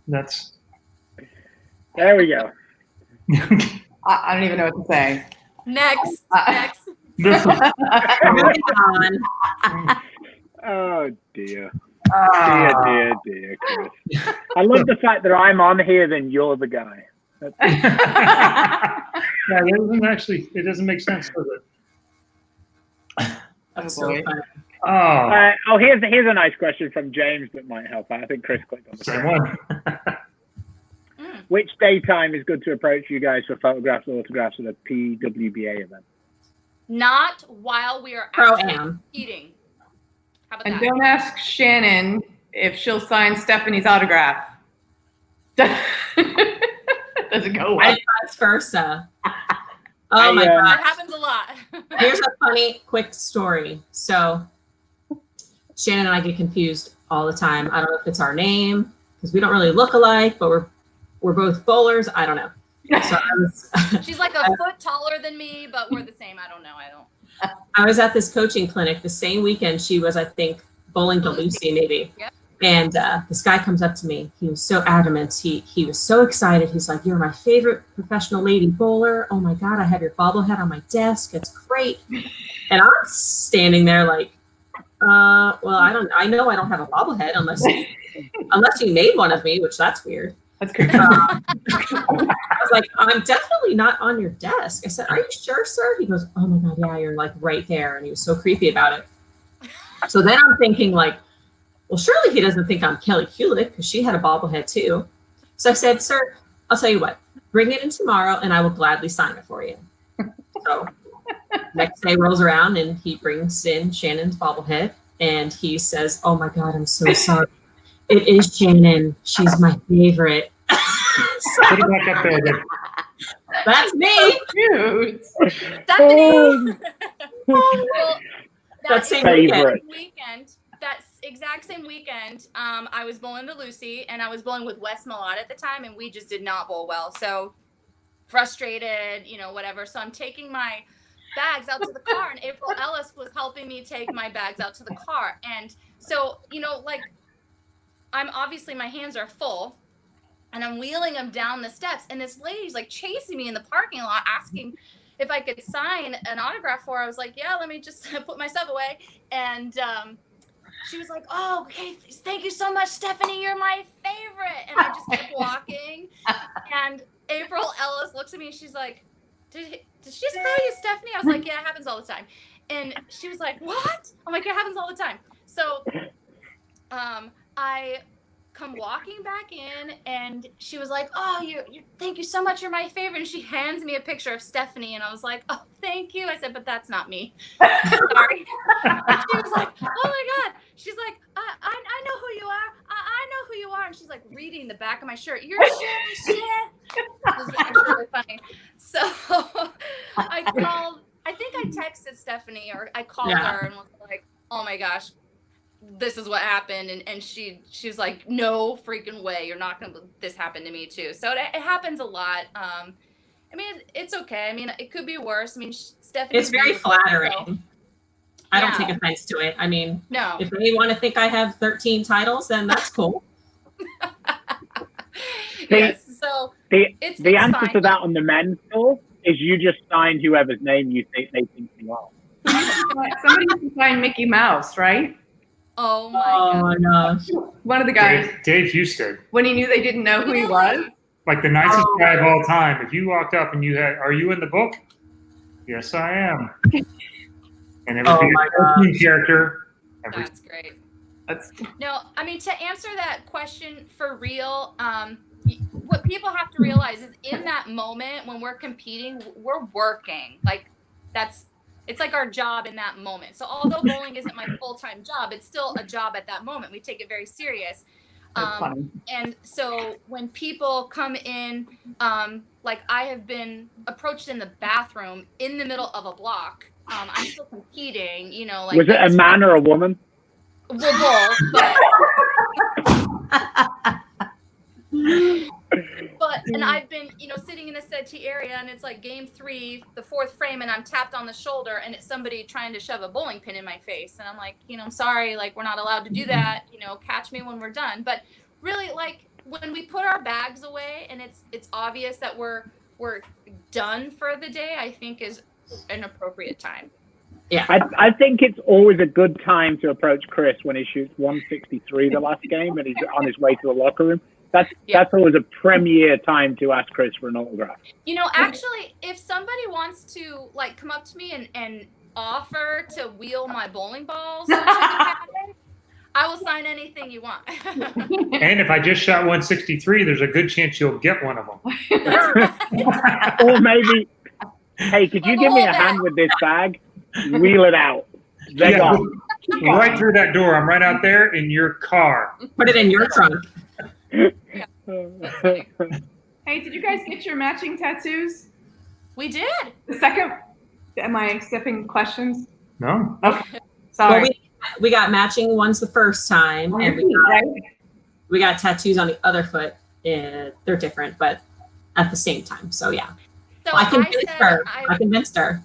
that's. There we go. I don't even know what to say. Next. Oh dear. Dear, Chris. I love the fact that I'm on here, then you're the guy. Yeah, it doesn't make sense, does it? That's so funny. Here's a nice question from James that might help out. I think Chris clicked on the Same one. Which daytime is good to approach you guys for photographs or autographs at a PWBA event? Not while we are actually eating. How about and that? Don't ask Shannon if she'll sign Stefanie's autograph. Does it go well? And vice versa. Oh my God. That happens a lot. Here's a funny, quick story. So Shannon and I get confused all the time. I don't know if it's our name because we don't really look alike, but we're both bowlers. I don't know. So She's like a foot taller than me, but we're the same. I don't know. I was at this coaching clinic the same weekend she was, I think, bowling to Lucy maybe. Yep. And this guy comes up to me. He was so adamant. He was so excited. He's like, "You're my favorite professional lady bowler. Oh my God, I have your bobblehead on my desk. It's great." And I'm standing there like, well, I know I don't have a bobblehead unless you made one of me, which that's weird. That's creepy. I was like, "I'm definitely not on your desk." I said, "Are you sure, sir?" He goes, "Oh my God, yeah, you're like right there." And he was so creepy about it. So then I'm thinking like, well, surely he doesn't think I'm Kelly Kulick because she had a bobblehead too. So I said, "Sir, I'll tell you what, bring it in tomorrow and I will gladly sign it for you." So next day rolls around and he brings in Shannon's bobblehead and he says, "Oh my God, I'm so sorry. It is Shannon. She's my favorite." Put it back up there. Then. That's me. Cute. Stefanie. Well, That's that favorite. That exact same weekend, I was bowling to Lucy, and I was bowling with Wes Malott at the time, and we just did not bowl well. So frustrated, whatever. So I'm taking my bags out to the car, and April Ellis was helping me take my bags out to the car. And so, I'm obviously, my hands are full, and I'm wheeling them down the steps, and this lady's like chasing me in the parking lot asking if I could sign an autograph for her. I was like, yeah, let me just put my stuff away. And she was like, "Oh, okay, thank you so much, Stefanie. You're my favorite." And I just kept walking. And April Ellis looks at me and she's like, did she just call you Stefanie? I was like, yeah, it happens all the time. And she was like, what? I'm like, it happens all the time. So I come walking back in and she was like, "Oh, you thank you so much. You're my favorite." And she hands me a picture of Stefanie and I was like, "Oh, thank you." I said, "But that's not me." Sorry. And she was like, "Oh my God." She's like, I know who you are. I know who you are. And she's like reading the back of my shirt. "You're Shannon." It was really funny. So I think I texted Stefanie or I called her and was like, "Oh my gosh, this is what happened." And she was like, "No freaking way. You're not going to, this happened to me too." So it happens a lot. I mean, it's okay. I mean, it could be worse. I mean, Stefanie. It's very flattering. So, I don't take offense to it. I mean, no. If they want to think I have 13 titles, then that's cool. Yes. So the answer fine. to that on the men's tour is you just sign whoever's name you think they think you are. Somebody can sign Mickey Mouse, right? Oh my gosh. One of the guys. Dave Husted. When he knew they didn't know who he was. Like the nicest guy of all time. If you walked up and you had, "Are you in the book?" "Yes, I am." And it would be a cartoon character. That's great. That's No, I mean, to answer that question for real, what people have to realize is in that moment when we're competing, we're working. Like it's like our job in that moment. So although bowling isn't my full-time job, it's still a job at that moment. We take it very serious. And so when people come in, like I have been approached in the bathroom in the middle of a block. I'm still competing, like. Was it a man or a woman? Well, both, but But and I've been, sitting in the settee area, and it's like game 3, the 4th frame, and I'm tapped on the shoulder, and it's somebody trying to shove a bowling pin in my face, and I'm like, I'm sorry, like we're not allowed to do that. Catch me when we're done. But really, like when we put our bags away, and it's obvious that we're done for the day, I think is an appropriate time. Yeah. I think it's always a good time to approach Chris when he shoots 163 the last game and he's on his way to the locker room. That's always a premier time to ask Chris for an autograph. Actually, if somebody wants to like come up to me and offer to wheel my bowling balls to the cabinet, I will sign anything you want. And if I just shot 163, there's a good chance you'll get one of them. Or maybe, hey, could you give me a hand with this bag? Wheel it out. They go. Right through that door. I'm right out there in your car. Put it in your trunk. Hey, did you guys get your matching tattoos? We did. The second, am I skipping questions? No. Okay, sorry. Well, we got matching ones the first time, and we got tattoos on the other foot. They're different, but at the same time. So yeah, So I convinced her. I convinced her.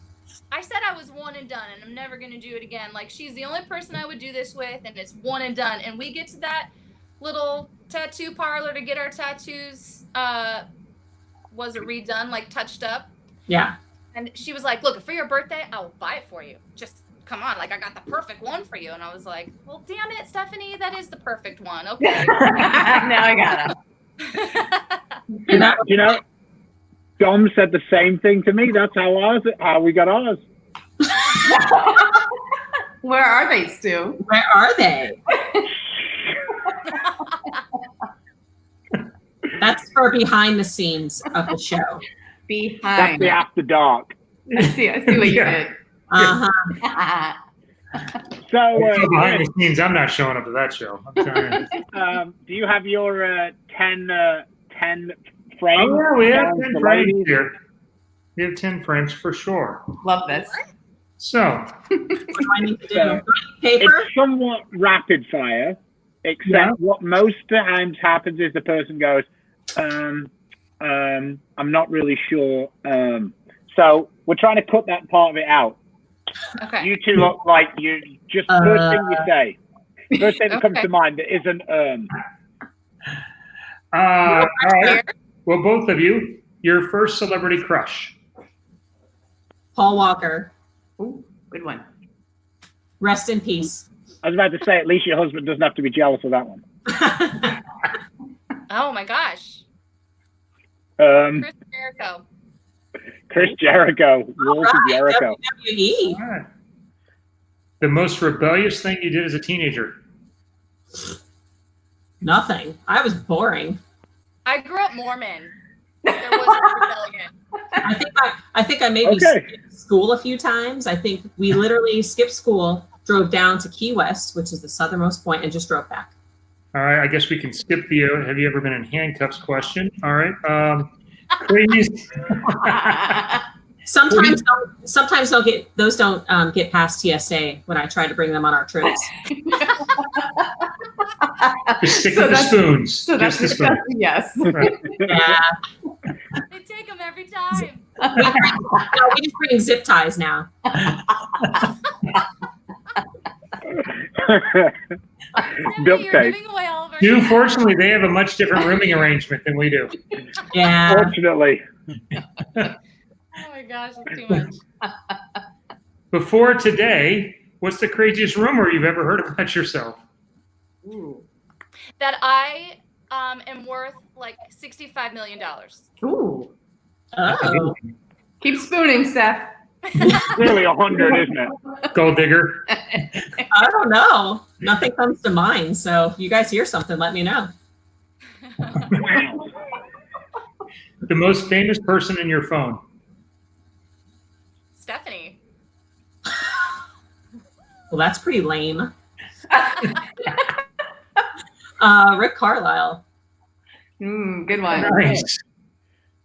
I said I was one and done, and I'm never going to do it again. Like, she's the only person I would do this with, and it's one and done. And we get to that little tattoo parlor to get our tattoos, was it redone, like touched up? Yeah. And she was like, look, for your birthday, I will buy it for you. Just come on. Like, I got the perfect one for you. And I was like, well, damn it, Stefani, that is the perfect one. Okay. Now I got it. Dom said the same thing to me. That's how we got ours. Where are they, Stu? Where are they? That's for behind the scenes of the show. That's Behind. the after dark. I see what you did. Uh-huh. So behind the scenes, I'm not showing up to that show. I'm telling you. do you have your 10 frames? Oh, yeah, we have down 10 for frames ladies? here. We have 10 frames for sure. Love this. So, What do I need to do? Paper? It's somewhat rapid fire, except what most times happens is the person goes, I'm not really sure. So we're trying to cut that part of it out. Okay. You two look like you just first thing you say. First thing that comes to mind that isn't all right. Well, both of you, your first celebrity crush. Paul Walker. Ooh, good one. Rest in peace. I was about to say, at least your husband doesn't have to be jealous of that one. Oh, my gosh. Chris Chris Jericho. Jericho. Walter Jericho. WWE. All right. The most rebellious thing you did as a teenager. Nothing. I was boring. I grew up Mormon. There wasn't rebellion. I think I maybe skipped school a few times. I think we literally skipped school, drove down to Key West, which is the southernmost point, and just drove back. All right. I guess we can skip the have you ever been in handcuffs question. All right. Crazy. Sometimes don't get past TSA when I try to bring them on our trips. Just stick with the spoons. So that's Just the spoons. yes. Right. Yeah. They take them every time. We just bring zip ties now. Duct You're tape. giving away all of our Dude, fortunately, they have a much different rooming arrangement than we do. Yeah. Fortunately. Oh my gosh, that's too much. Before today, what's the craziest rumor you've ever heard about yourself? Ooh. That I am worth like $65 million. Ooh. Oh. Keep spooning, Steph. Really 100, isn't it? Gold digger. I don't know. Nothing comes to mind. So if you guys hear something, let me know. The most famous person in your phone. Stefani. Well, that's pretty lame. Rick Carlisle. Good one. Nice.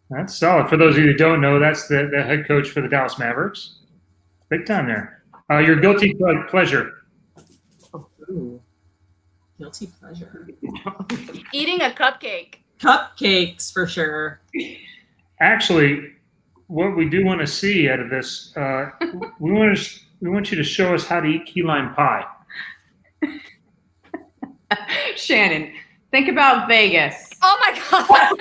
That's solid. For those of you who don't know, that's the head coach for the Dallas Mavericks. Big time there. Your guilty pleasure. Ooh. Guilty pleasure. Eating a cupcake. Cupcakes for sure. Actually, what we do want to see out of this, we want you to show us how to eat key lime pie. Shannon, think about Vegas. Oh my god.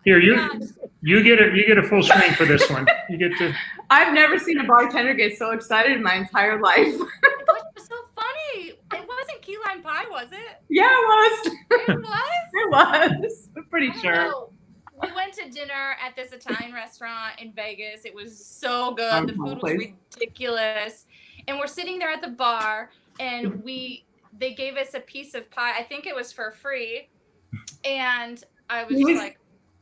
Here, Gosh. you get a full screen for this one. You get to. I've never seen a bartender get so excited in my entire life. It was so funny. It wasn't key lime pie, was it? Yeah, it was. It was? It was. I'm pretty I don't sure. know. We went to dinner at this Italian restaurant in Vegas. It was so good. The food was ridiculous. And we're sitting there at the bar, and they gave us a piece of pie. I think it was for free. And I was just like,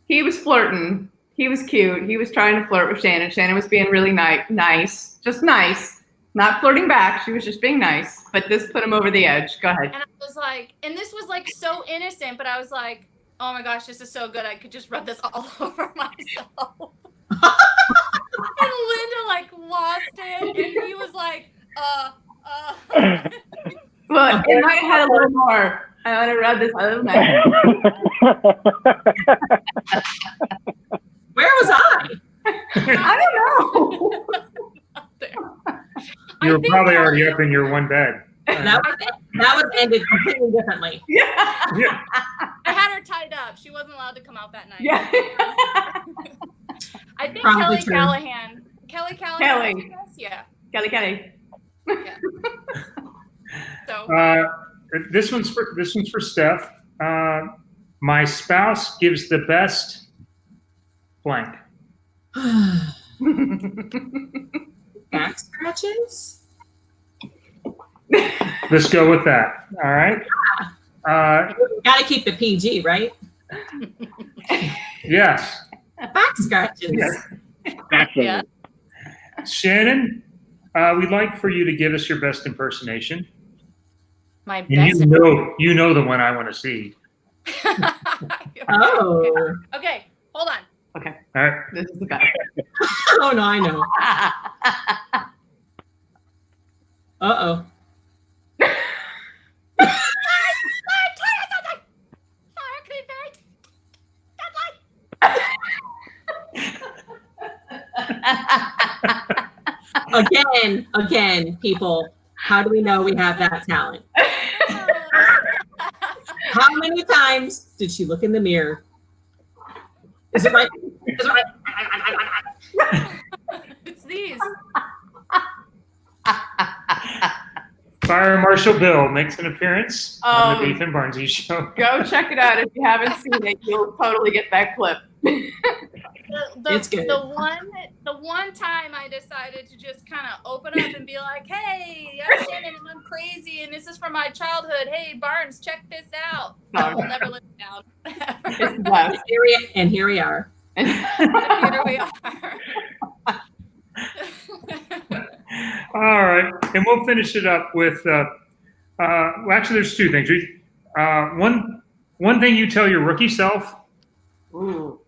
he was flirting. He was cute. He was trying to flirt with Shannon. Shannon was being really nice. Just nice. Not flirting back. She was just being nice. But this put him over the edge. Go ahead. and I was like, and this was like so innocent, but I was like, oh my gosh, this is so good. I could just rub this all over myself. And Linda like lost it, and he was like, Well, it might have had a little more. I want to rub this a little bit. Where was I? I don't know. You were probably already up in your one bed. That would ended completely differently. Yeah. Yeah. I had her tied up. She wasn't allowed to come out that night. Yeah. I think Probably Kelly true. Callahan. Kelly Callahan. Kelly. I guess? Yeah. Kelly. Yeah. So This one's for Steph. My spouse gives the best blank. Back scratches? Let's go with that. All right. Gotta keep the PG, right? Yes. Back scratches. Yes. Absolutely. yeah. Shannon, we'd like for you to give us your best impersonation. My And best. you know the one I want to see. Oh. Okay, hold on. Okay. All right. This is the best. Oh no, I know. Uh-oh. Again, people, how do we know we have that talent? How many times did she look in the mirror? Is it right? Is it right? It's these. Fire Marshal Bill makes an appearance on the Um, Beef and Barnzy show. Go check it out if you haven't seen it. You'll totally get that clip. It's good. The one time I decided to just kind of open up and be like, "Hey, I'm Shannon and I'm crazy, and this is from my childhood. Hey, Barnes, check this out." I will never let it down. It's the best. And here we are. And here we are. All right, and we'll finish it up with. Well, actually, there's two things. One thing you tell your rookie self. Ooh.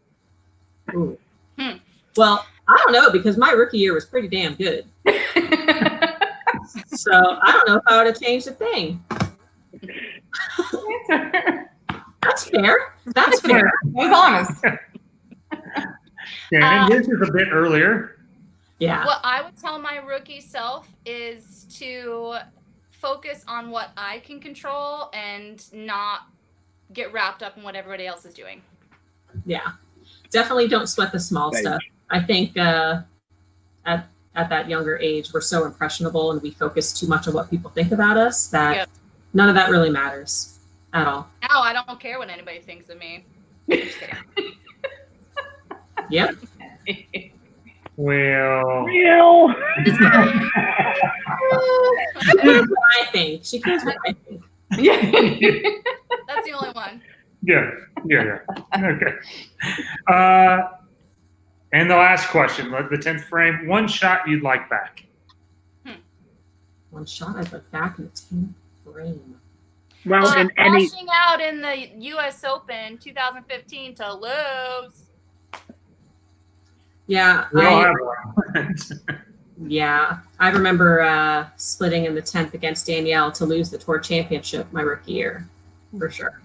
Ooh. Well, I don't know, because my rookie year was pretty damn good. So I don't know if I would have changed a thing. That's fair. That's fair. It was honest. Yeah, and yours is a bit earlier. Yeah. What I would tell my rookie self is to focus on what I can control and not get wrapped up in what everybody else is doing. Yeah. Definitely don't sweat the small Right. stuff. I think at that younger age, we're so impressionable and we focus too much on what people think about us that Yep. none of that really matters at all. Now I don't care what anybody thinks of me. Just kidding. Yep. Well, Real. She cares what I think. She cares what I think. Yeah. That's the only one. yeah. Okay. And the last question, the 10th frame. One shot you'd like back. One shot I'd look back in the 10th frame. Well, in any Crashing out in the U.S. Open 2015 to lose. Yeah. We all I have one. remember splitting in the 10th against Danielle to lose the tour championship my rookie year, for sure.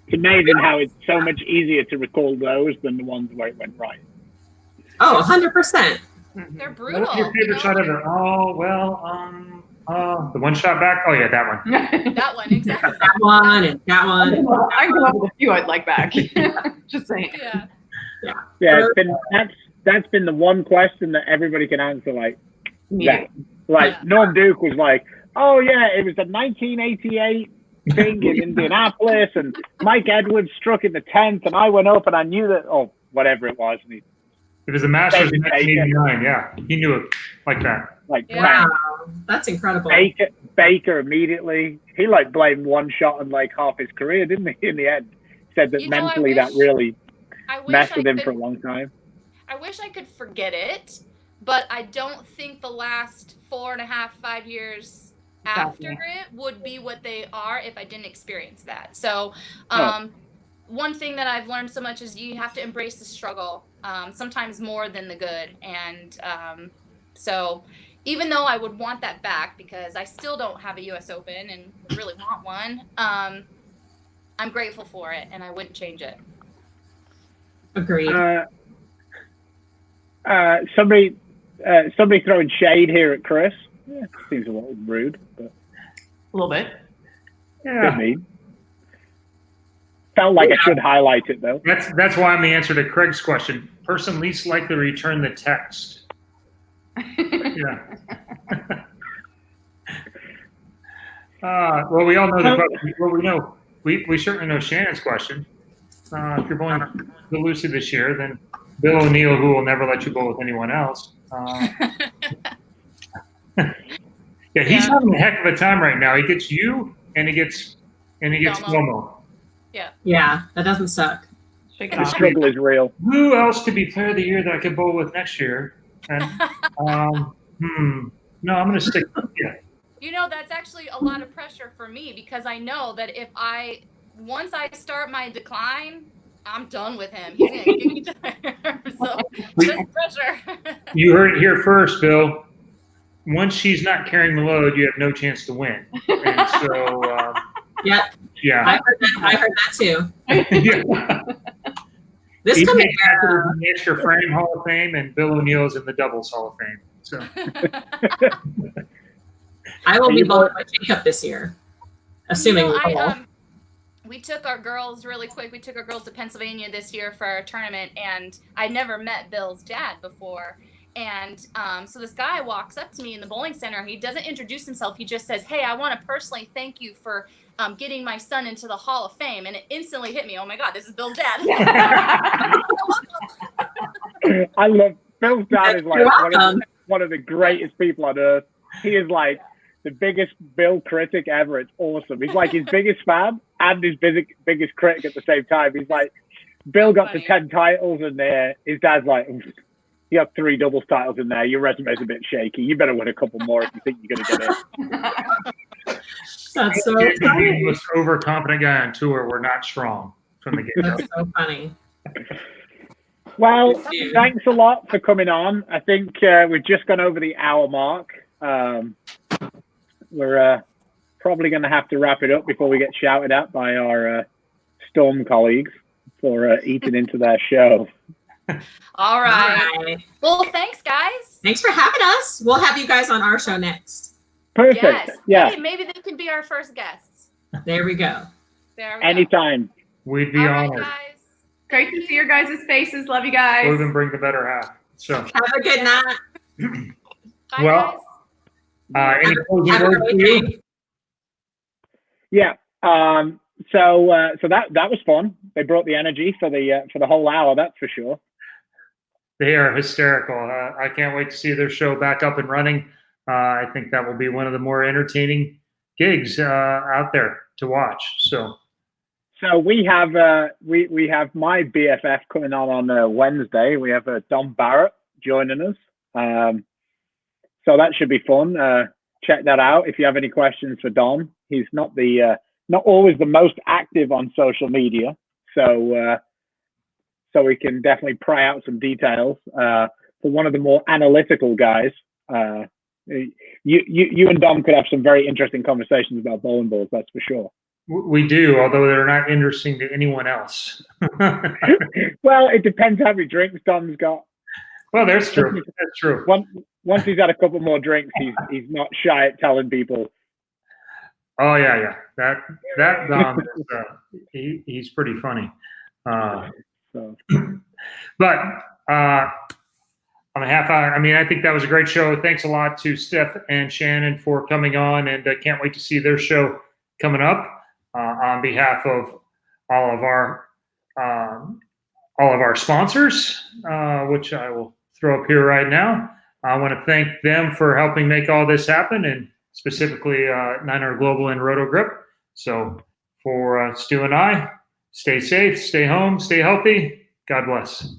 It's amazing how it's so much easier to recall those than the ones where it went right. Oh, 100%. They're brutal. What's your favorite shot ever? Oh, well, the one shot back. Oh yeah, that one. That one, exactly. That one and that one. I can come up with a few I'd like back. Just saying. Yeah. Yeah, that's been the one question that everybody can answer like that. Like Norm Duke was like, oh yeah, it was the 1988 thing in Indianapolis, and Mike Edwards struck in the 10th, and I went up and I knew that, or whatever it was. And It was the Masters in 1989. Yeah, he knew it like that. Like, Wow, that's incredible. Baker immediately, he like blamed one shot on like half his career, didn't he? In the end, said that mentally that really messed with him for a long time. I wish I could forget it, but I don't think the last 4.5, 5 years after it would be what they are if I didn't experience that. So, one thing that I've learned so much is you have to embrace the struggle, sometimes more than the good. And so even though I would want that back because I still don't have a U.S. Open and really want one, I'm grateful for it and I wouldn't change it. Agreed. Somebody throwing shade here at Chris. Yeah, seems a little rude, but A little bit. Yeah. mean. Felt like I should highlight it though. That's why I'm the answer to Craig's question. Person least likely to return the text. Yeah. Well, we all know the question. Well, we know we certainly know Shannon's question. If you're going to Lucy this year, then Bill O'Neill, who will never let you bowl with anyone else. Yeah, he's having a heck of a time right now. He gets you, and he gets Momo. Yeah, that doesn't suck. Shake it The off. struggle is real. Who else could be Player of the Year that I could bowl with next year? And no, I'm going to stick. Yeah. You know, that's actually a lot of pressure for me because I know that once I start my decline, I'm done with him. He's going to kick me tired. So there's pressure. You heard it here first, Bill. Once she's not carrying the load, you have no chance to win. And so, Yep. yeah. I heard that too. Yeah. This He's coming in the extra frame Hall of Fame, and Bill O'Neill's in the doubles Hall of Fame. So I will be bowling with Jacob this year, assuming we bowl. We took our girls really quick. We took our girls to Pennsylvania this year for our tournament, and I never met Bill's dad before. And so this guy walks up to me in the bowling center. He doesn't introduce himself. He just says, "Hey, I want to personally thank you for getting my son into the Hall of Fame." And it instantly hit me. Oh my God, this is Bill's dad. I love Bill's dad is like one of the greatest people on earth. He is like the biggest Bill critic ever. It's awesome. He's like his biggest fan and his biggest critic at the same time. He's like, Bill got to 10 titles, and his dad's like, you have 3 doubles titles in there. Your resume's a bit shaky. You better win a couple more if you think you're going to get in. That's so the funny. most overconfident guy on tour. We're not strong from the get-go. That's so funny. Well, thanks a lot for coming on. I think we've just gone over the hour mark. We're probably going to have to wrap it up before we get shouted at by our Storm colleagues for eating into their show. All right. Well, thanks, guys. Thanks for having us. We'll have you guys on our show next. Perfect. Yes. Yeah. Hey, maybe they can be our first guests. There we go. There we go. Anytime. We'd be All right, honored. guys. Great to see your guys' faces. Love you guys. We'll even bring the better half. So, Have a good night. Bye, well, guys. any closing Have a words great for you? day. Yeah. So that was fun. They brought the energy for the whole hour. That's for sure. They are hysterical. I can't wait to see their show back up and running. I think that will be one of the more entertaining gigs out there to watch. So we have my BFF coming on Wednesday. We have Dom Barrett joining us. So that should be fun. Check that out if you have any questions for Dom. He's not always the most active on social media, so we can definitely pry out some details. For one of the more analytical guys, you and Dom could have some very interesting conversations about bowling balls. That's for sure. We do, although they're not interesting to anyone else. Well, it depends how many drinks Dom's got. Well, that's true. That's true. Once he's had a couple more drinks, he's not shy at telling people. Oh yeah. That Dom is, he's pretty funny. So. But on a half hour, I mean, I think that was a great show. Thanks a lot to Steph and Shannon for coming on, and can't wait to see their show coming up. On behalf of all of our sponsors, which I will throw up here right now. I want to thank them for helping make all this happen, and specifically 900 Global and Roto Grip. So for Stu and I, stay safe, stay home, stay healthy. God bless.